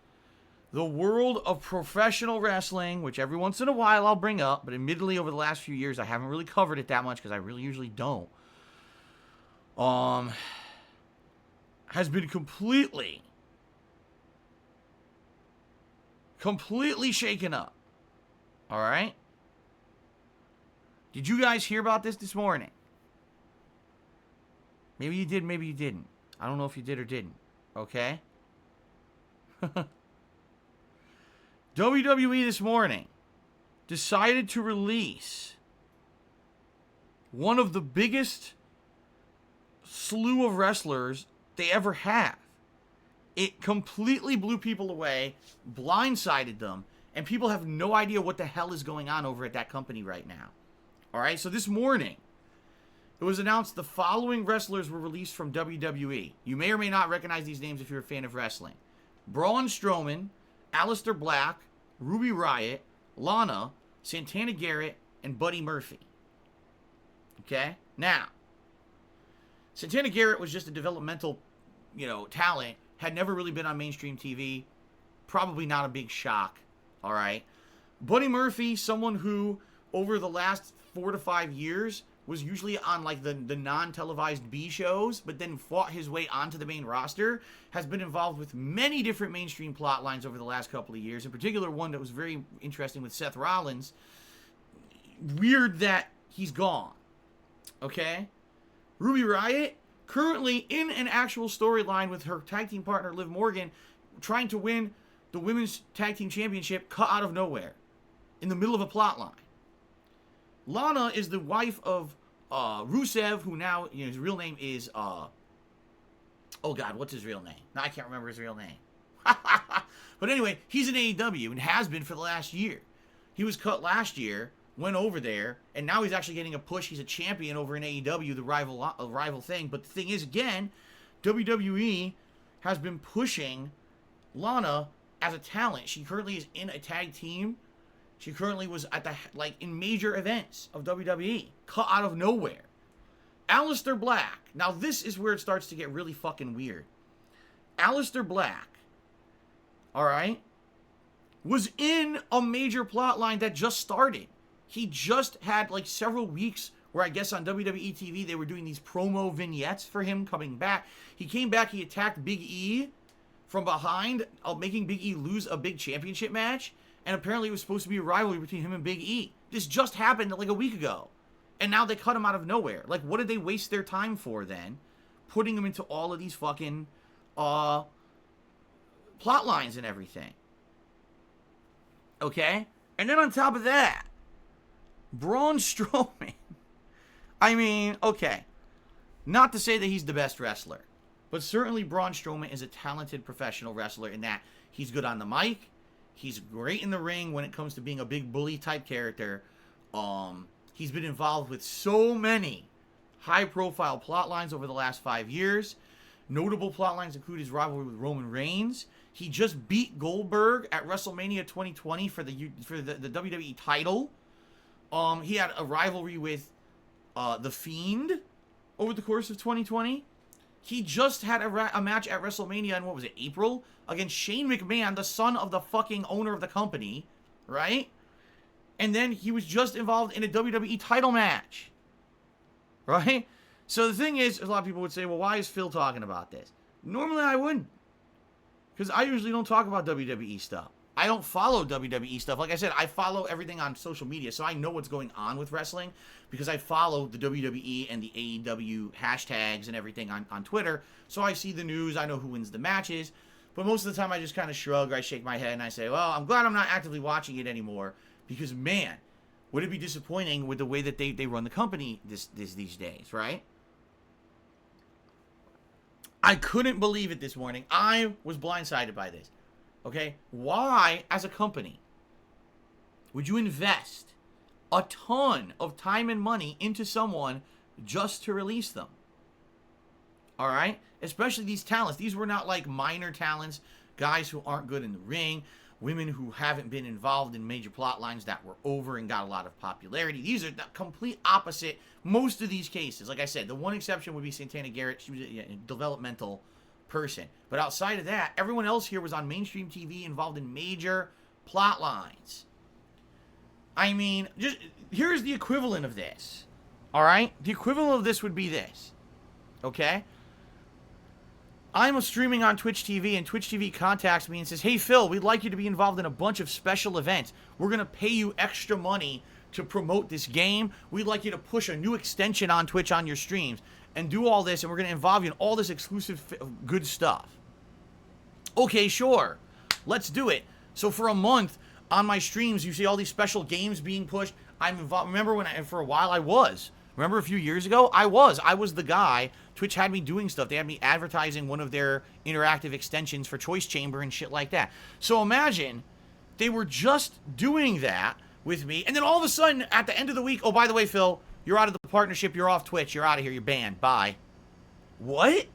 The world of professional wrestling, which every once in a while I'll bring up, but admittedly over the last few years I haven't really covered it that much because I really usually don't, has been completely shaken up. All right? Did you guys hear about this morning? Maybe you did, maybe you didn't. I don't know if you did or didn't. Okay? WWE this morning decided to release one of the biggest slew of wrestlers they ever have. It completely blew people away, blindsided them, And people have no idea what the hell is going on over at that company right now. All right, so this morning, it was announced the following wrestlers were released from WWE. You may or may not recognize these names if you're a fan of wrestling. Braun Strowman, Alistair Black, Ruby Riott, Lana, Santana Garrett, and Buddy Murphy. Okay? Now, Santana Garrett was just a developmental, talent. Had never really been on mainstream TV. Probably not a big shock. All right? Buddy Murphy, someone who, over the last 4 to 5 years, was usually on like the non-televised B shows, but then fought his way onto the main roster, has been involved with many different mainstream plot lines over the last couple of years. In particular, one that was very interesting with Seth Rollins. Weird that he's gone. Okay? Ruby Riott, currently in an actual storyline with her tag team partner Liv Morgan, trying to win the Women's Tag Team Championship, cut out of nowhere, in the middle of a plot line. Lana is the wife of Rusev, who now, his real name is, oh God, what's his real name? No, I can't remember his real name. But anyway, he's in AEW and has been for the last year. He was cut last year, went over there, and now he's actually getting a push. He's a champion over in AEW, the rival thing. But the thing is, again, WWE has been pushing Lana as a talent. She currently is in a tag team. She currently was at in major events of WWE, cut out of nowhere. Alistair Black. Now this is where it starts to get really fucking weird. Alistair Black, all right, was in a major plot line that just started. He just had several weeks where I guess on WWE TV they were doing these promo vignettes for him coming back. He came back, he attacked Big E from behind, making Big E lose a big championship match. And apparently it was supposed to be a rivalry between him and Big E. This just happened a week ago. And now they cut him out of nowhere. What did they waste their time for then? Putting him into all of these fucking plot lines and everything. Okay? And then on top of that, Braun Strowman. I mean, okay. Not to say that he's the best wrestler. But certainly Braun Strowman is a talented professional wrestler in that he's good on the mic. He's great in the ring when it comes to being a big bully type character. He's been involved with so many high-profile plot lines over the last 5 years. Notable plot lines include his rivalry with Roman Reigns. He just beat Goldberg at WrestleMania 2020 for the WWE title. He had a rivalry with The Fiend over the course of 2020. He just had a match at WrestleMania in, April? Against Shane McMahon, the son of the fucking owner of the company, right? And then he was just involved in a WWE title match, right? So the thing is, a lot of people would say, well, why is Phil talking about this? Normally I wouldn't, because I usually don't talk about WWE stuff. I don't follow WWE stuff. Like I said, I follow everything on social media, so I know what's going on with wrestling because I follow the WWE and the AEW hashtags and everything on Twitter. So I see the news. I know who wins the matches. But most of the time, I just kind of shrug, or I shake my head, and I say, well, I'm glad I'm not actively watching it anymore because, man, would it be disappointing with the way that they run the company these days, right? I couldn't believe it this morning. I was blindsided by this. Okay, why, as a company, would you invest a ton of time and money into someone just to release them? All right? Especially these talents. These were not minor talents, guys who aren't good in the ring, women who haven't been involved in major plot lines that were over and got a lot of popularity. These are the complete opposite, most of these cases. Like I said, the one exception would be Santana Garrett. She was a developmental person. But outside of that, everyone else here was on mainstream TV involved in major plot lines. I mean, just here's the equivalent of this. All right? The equivalent of this would be this. Okay? I'm streaming on Twitch TV, and Twitch TV contacts me and says, hey, Phil, we'd like you to be involved in a bunch of special events. We're going to pay you extra money to promote this game. We'd like you to push a new extension on Twitch on your streams and do all this, and we're going to involve you in all this exclusive good stuff. Okay, sure. Let's do it. So for a month on my streams, you see all these special games being pushed. I'm involved. Remember for a while I was. Remember a few years ago? I was the guy. Twitch had me doing stuff. They had me advertising one of their interactive extensions for Choice Chamber and shit like that. So imagine they were just doing that with me, and then all of a sudden, at the end of the week, oh, by the way, Phil, you're out of the partnership, you're off Twitch, you're out of here, you're banned, bye. What?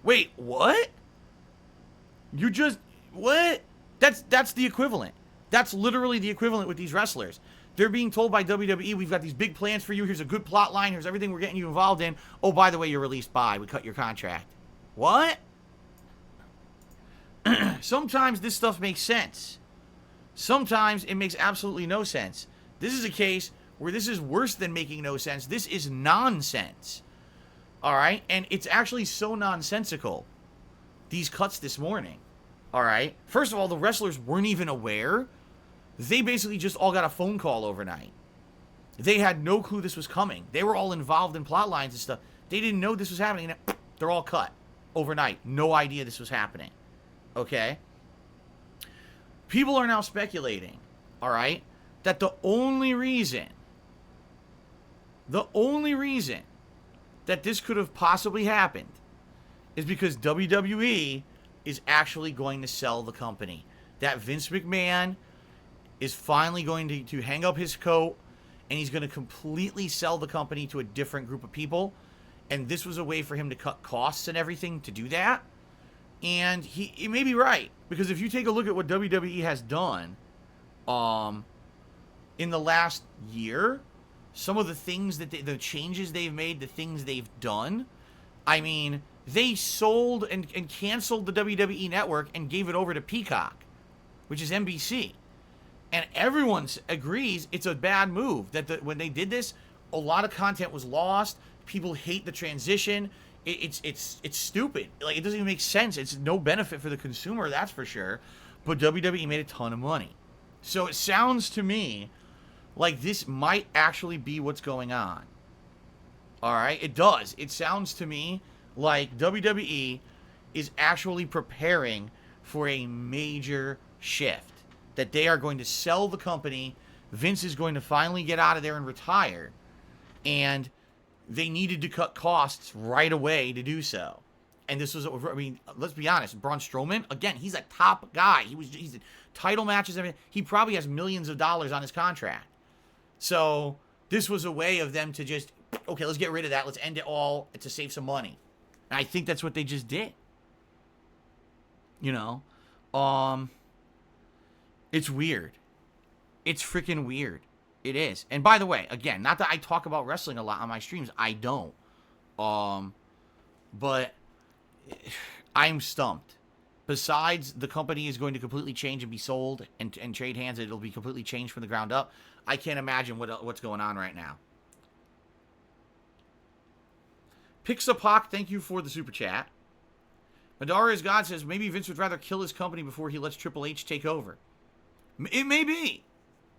Wait, what? You just, what? That's the equivalent. That's literally the equivalent with these wrestlers. They're being told by WWE, we've got these big plans for you, here's a good plot line, here's everything we're getting you involved in. Oh, by the way, you're released, bye, we cut your contract. What? Sometimes this stuff makes sense. Sometimes it makes absolutely no sense. This is a case where this is worse than making no sense. This is nonsense. Alright? And it's actually so nonsensical. These cuts this morning. Alright? First of all, the wrestlers weren't even aware. They basically just all got a phone call overnight. They had no clue this was coming. They were all involved in plot lines and stuff. They didn't know this was happening. They're all cut overnight. No idea this was happening. Okay? People are now speculating, alright, that the only reason that this could have possibly happened is because WWE is actually going to sell the company. That Vince McMahon is finally going to hang up his coat, and he's going to completely sell the company to a different group of people. And this was a way for him to cut costs and everything to do that. And he may be right, because if you take a look at what WWE has done in the last year, some of the things that the changes they've made, the things they've done, I mean, they sold and canceled the WWE network and gave it over to Peacock, which is NBC. And everyone agrees it's a bad move, that when they did this, a lot of content was lost. People hate the transition. It's stupid. Like, it doesn't even make sense. It's no benefit for the consumer, that's for sure. But WWE made a ton of money. So it sounds to me like this might actually be what's going on. Alright? It does. It sounds to me like WWE is actually preparing for a major shift. That they are going to sell the company. Vince is going to finally get out of there and retire. And they needed to cut costs right away to do so. And this was, I mean, let's be honest, Braun Strowman, again, he's a top guy. He's in title matches, everything. He probably has millions of dollars on his contract. So this was a way of them to just, okay, let's get rid of that. Let's end it all to save some money. And I think that's what they just did. You know? It's weird. It's freaking weird. It is. And by the way, again, not that I talk about wrestling a lot on my streams. I don't. But I'm stumped. Besides, the company is going to completely change and be sold and trade hands. It'll be completely changed from the ground up. I can't imagine what's going on right now. Pixapoc, thank you for the super chat. Madara is God says maybe Vince would rather kill his company before he lets Triple H take over. It may be.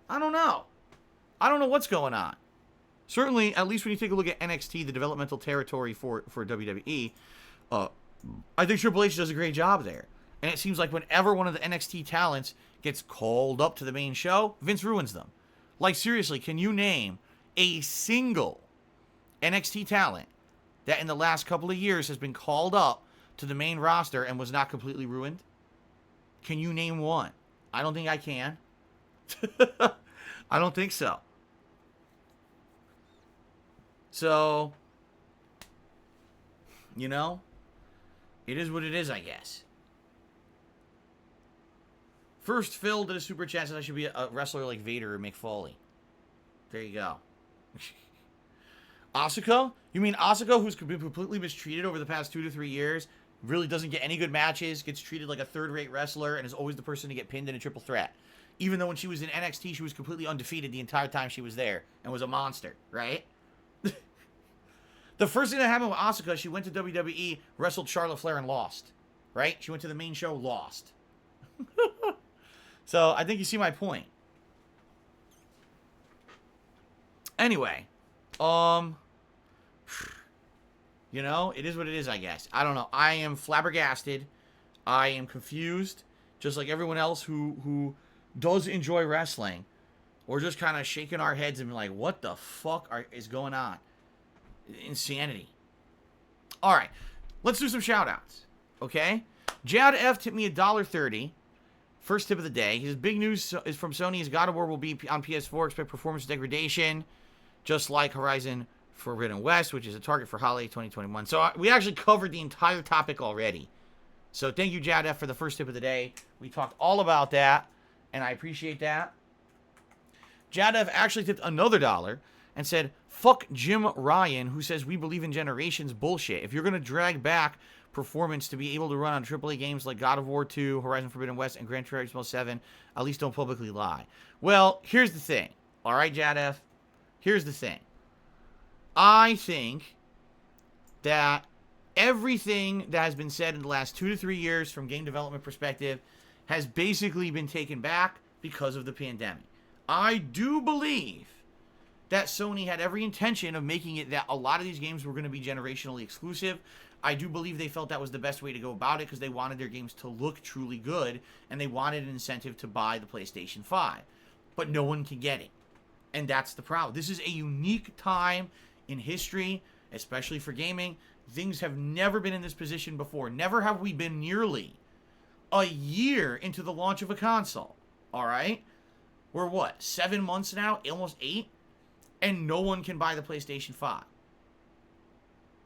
I don't know. I don't know what's going on. Certainly, at least when you take a look at NXT, the developmental territory for WWE, I think Triple H does a great job there. And it seems like whenever one of the NXT talents gets called up to the main show, Vince ruins them. Like, seriously, can you name a single NXT talent that in the last couple of years has been called up to the main roster and was not completely ruined? Can you name one? I don't think I can. I don't think so. So, you know, it is what it is, I guess. First, Phil did a super chat says I should be a wrestler like Vader or Mick Foley. There you go. Asuka? You mean Asuka, who's been completely mistreated over the past 2 to 3 years, really doesn't get any good matches, gets treated like a third-rate wrestler, and is always the person to get pinned in a triple threat. Even though when she was in NXT, she was completely undefeated the entire time she was there, and was a monster, right? The first thing that happened with Asuka, she went to WWE, wrestled Charlotte Flair, and lost. Right? She went to the main show, lost. So, I think you see my point. Anyway. You know, it is what it is, I guess. I don't know. I am flabbergasted. I am confused. Just like everyone else who does enjoy wrestling. We're just kind of shaking our heads and be like, what the fuck is going on? Insanity. Alright. Let's do some shout-outs. Okay? Jad F tipped me $1.30 First tip of the day. His big news is from Sony is God of War will be on PS4. Expect performance degradation, just like Horizon Forbidden West, which is a target for holiday 2021. So we actually covered the entire topic already. So thank you, Jadef, for the first tip of the day. We talked all about that, and I appreciate that. Jadef actually tipped another $1 and said, fuck Jim Ryan, who says we believe in generations bullshit. If you're going to drag back performance to be able to run on AAA games like God of War 2, Horizon Forbidden West, and Gran Turismo 7, at least don't publicly lie. Well, here's the thing. All right, Jadef? Here's the thing. I think that everything that has been said in the last 2 to 3 years from game development perspective has basically been taken back because of the pandemic. I do believe that Sony had every intention of making it that a lot of these games were going to be generationally exclusive. I do believe they felt that was the best way to go about it because they wanted their games to look truly good and they wanted an incentive to buy the PlayStation 5. But no one can get it. And that's the problem. This is a unique time in history, especially for gaming. Things have never been in this position before. Never have we been nearly a year into the launch of a console. All right? We're what, 7 months now? Almost 8? And no one can buy the PlayStation 5.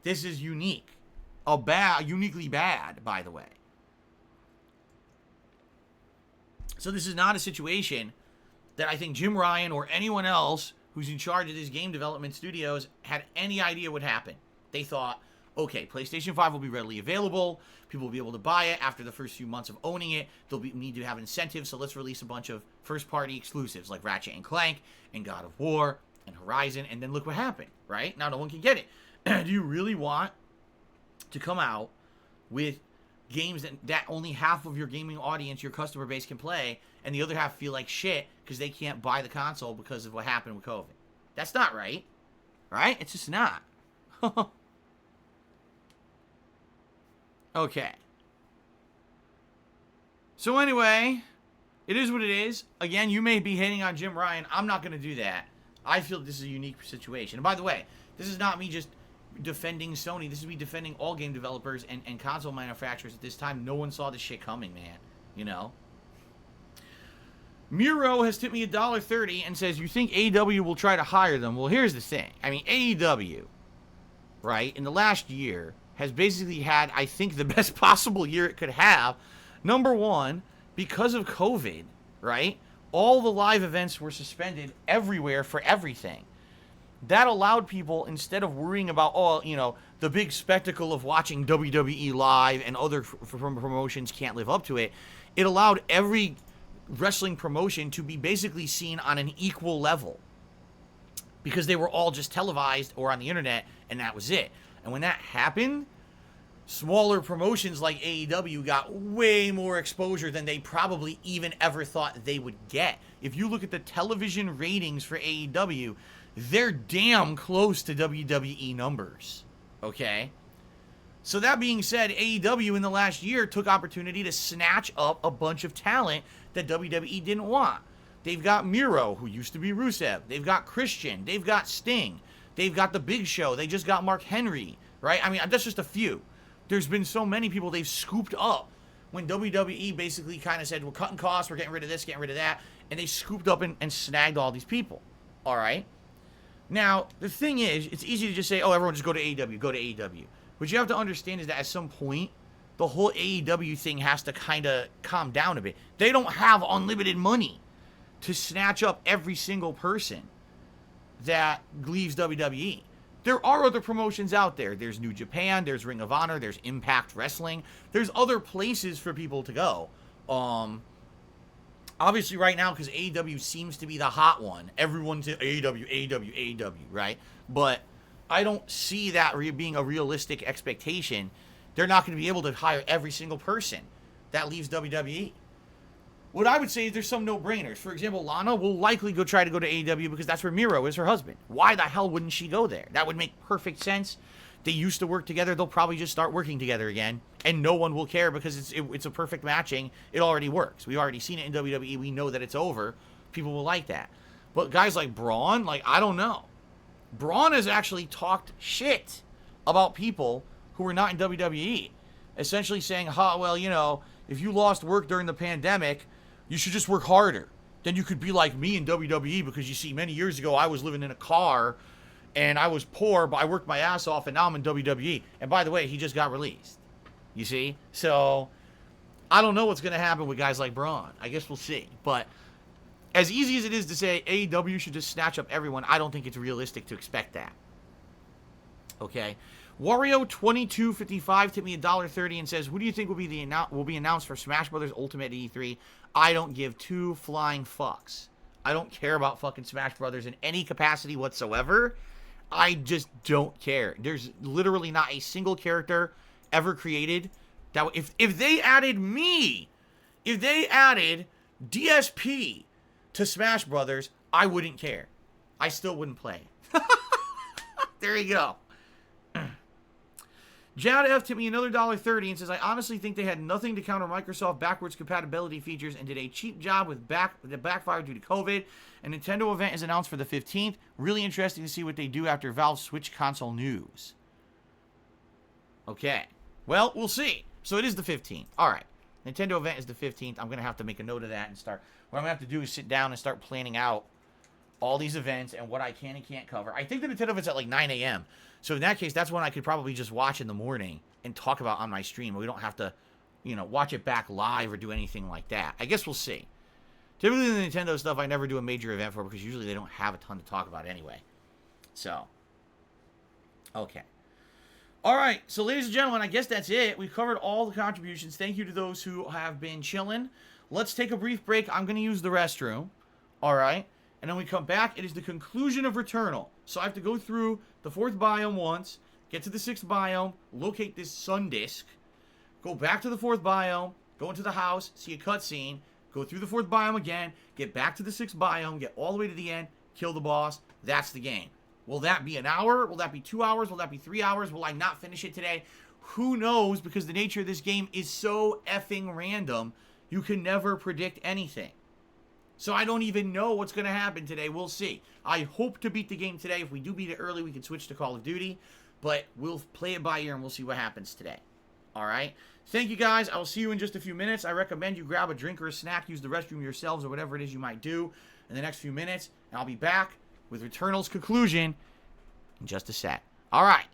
This is unique. Uniquely bad, by the way. So this is not a situation that I think Jim Ryan or anyone else who's in charge of these game development studios had any idea would happen. They thought, okay, PlayStation 5 will be readily available. People will be able to buy it after the first few months of owning it. They'll need to have incentives, so let's release a bunch of first-party exclusives like Ratchet and Clank and God of War and Horizon, and then look what happened, right? Now no one can get it. Do you really want to come out with games that only half of your gaming audience, your customer base, can play, and the other half feel like shit because they can't buy the console because of what happened with COVID? That's not right. Right? It's just not. Okay. So anyway, it is what it is. Again, you may be hating on Jim Ryan. I'm not going to do that. I feel this is a unique situation. And by the way, this is not me just defending Sony. This is me defending all game developers and console manufacturers at this time. No one saw this shit coming, man. You know? Miro has tipped me $1.30 and says, you think AEW will try to hire them? Well, here's the thing. I mean, AEW, right, in the last year has basically had, I think, the best possible year it could have. Number one, because of COVID, right? All the live events were suspended everywhere for everything. That allowed people, instead of worrying about, the big spectacle of watching WWE live and other promotions can't live up to it, it allowed every wrestling promotion to be basically seen on an equal level because they were all just televised or on the internet, and that was it. And when that happened, smaller promotions like AEW got way more exposure than they probably even ever thought they would get. If you look at the television ratings for AEW, they're damn close to WWE numbers, okay? So that being said, AEW in the last year took opportunity to snatch up a bunch of talent that WWE didn't want. They've got Miro, who used to be Rusev. They've got Christian. They've got Sting. They've got The Big Show. They just got Mark Henry, right? I mean, that's just a few. There's been so many people they've scooped up when WWE basically kind of said, we're cutting costs, we're getting rid of this, getting rid of that, and they scooped up and snagged all these people, all right? Now, the thing is, it's easy to just say, oh, everyone just go to AEW, go to AEW. What you have to understand is that at some point, the whole AEW thing has to kind of calm down a bit. They don't have unlimited money to snatch up every single person that leaves WWE. There are other promotions out there. There's New Japan, there's Ring of Honor, there's Impact Wrestling. There's other places for people to go. Obviously right now, because AEW seems to be the hot one, everyone's AEW, right? But I don't see that being a realistic expectation. They're not going to be able to hire every single person that leaves WWE. What I would say is there's some no-brainers. For example, Lana will likely try to go to AEW because that's where Miro is, her husband. Why the hell wouldn't she go there? That would make perfect sense. They used to work together. They'll probably just start working together again, and no one will care because it's a perfect matching. It already works. We've already seen it in WWE. We know that it's over. People will like that. But guys like Braun, I don't know. Braun has actually talked shit about people who are not in WWE, essentially saying, if you lost work during the pandemic, You should just work harder. Then you could be like me in WWE, because you see, many years ago, I was living in a car and I was poor, but I worked my ass off, and now I'm in WWE. And by the way, he just got released. You see? So, I don't know what's going to happen with guys like Braun. I guess we'll see. But as easy as it is to say AEW should just snatch up everyone, I don't think it's realistic to expect that. Okay? Wario2255 tipped me $1.30 and says, who do you think will be announced for Smash Brothers Ultimate at E3? I don't give two flying fucks. I don't care about fucking Smash Brothers in any capacity whatsoever. I just don't care. There's literally not a single character ever created that if they added me, if they added DSP to Smash Brothers, I wouldn't care. I still wouldn't play. There you go. Jad F tipped me another $1.30 and says, I honestly think they had nothing to counter Microsoft backwards compatibility features and did a cheap job with the backfire due to COVID. A Nintendo event is announced for the 15th. Really interesting to see what they do after Valve's Switch console news. Okay. Well, we'll see. So it is the 15th. All right. Nintendo event is the 15th. I'm going to have to make a note of that and start. What I'm going to have to do is sit down and start planning out all these events and what I can and can't cover. I think the Nintendo event's at like 9 a.m. So in that case, that's when I could probably just watch in the morning and talk about on my stream. We don't have to, watch it back live or do anything like that. I guess we'll see. Typically, the Nintendo stuff, I never do a major event for because usually they don't have a ton to talk about anyway. So, okay. All right. So, ladies and gentlemen, I guess that's it. We've covered all the contributions. Thank you to those who have been chilling. Let's take a brief break. I'm going to use the restroom. All right. And then we come back. It is the conclusion of Returnal. So I have to go through the 4th biome once, get to the 6th biome, locate this sun disk, go back to the 4th biome, go into the house, see a cutscene, go through the 4th biome again, get back to the 6th biome, get all the way to the end, kill the boss. That's the game. Will that be an hour? Will that be 2 hours? Will that be 3 hours? Will I not finish it today? Who knows? Because the nature of this game is so effing random, you can never predict anything. So I don't even know what's going to happen today. We'll see. I hope to beat the game today. If we do beat it early, we can switch to Call of Duty. But we'll play it by ear and we'll see what happens today. All right? Thank you, guys. I will see you in just a few minutes. I recommend you grab a drink or a snack, use the restroom yourselves or whatever it is you might do in the next few minutes. And I'll be back with Returnal's conclusion in just a sec. All right.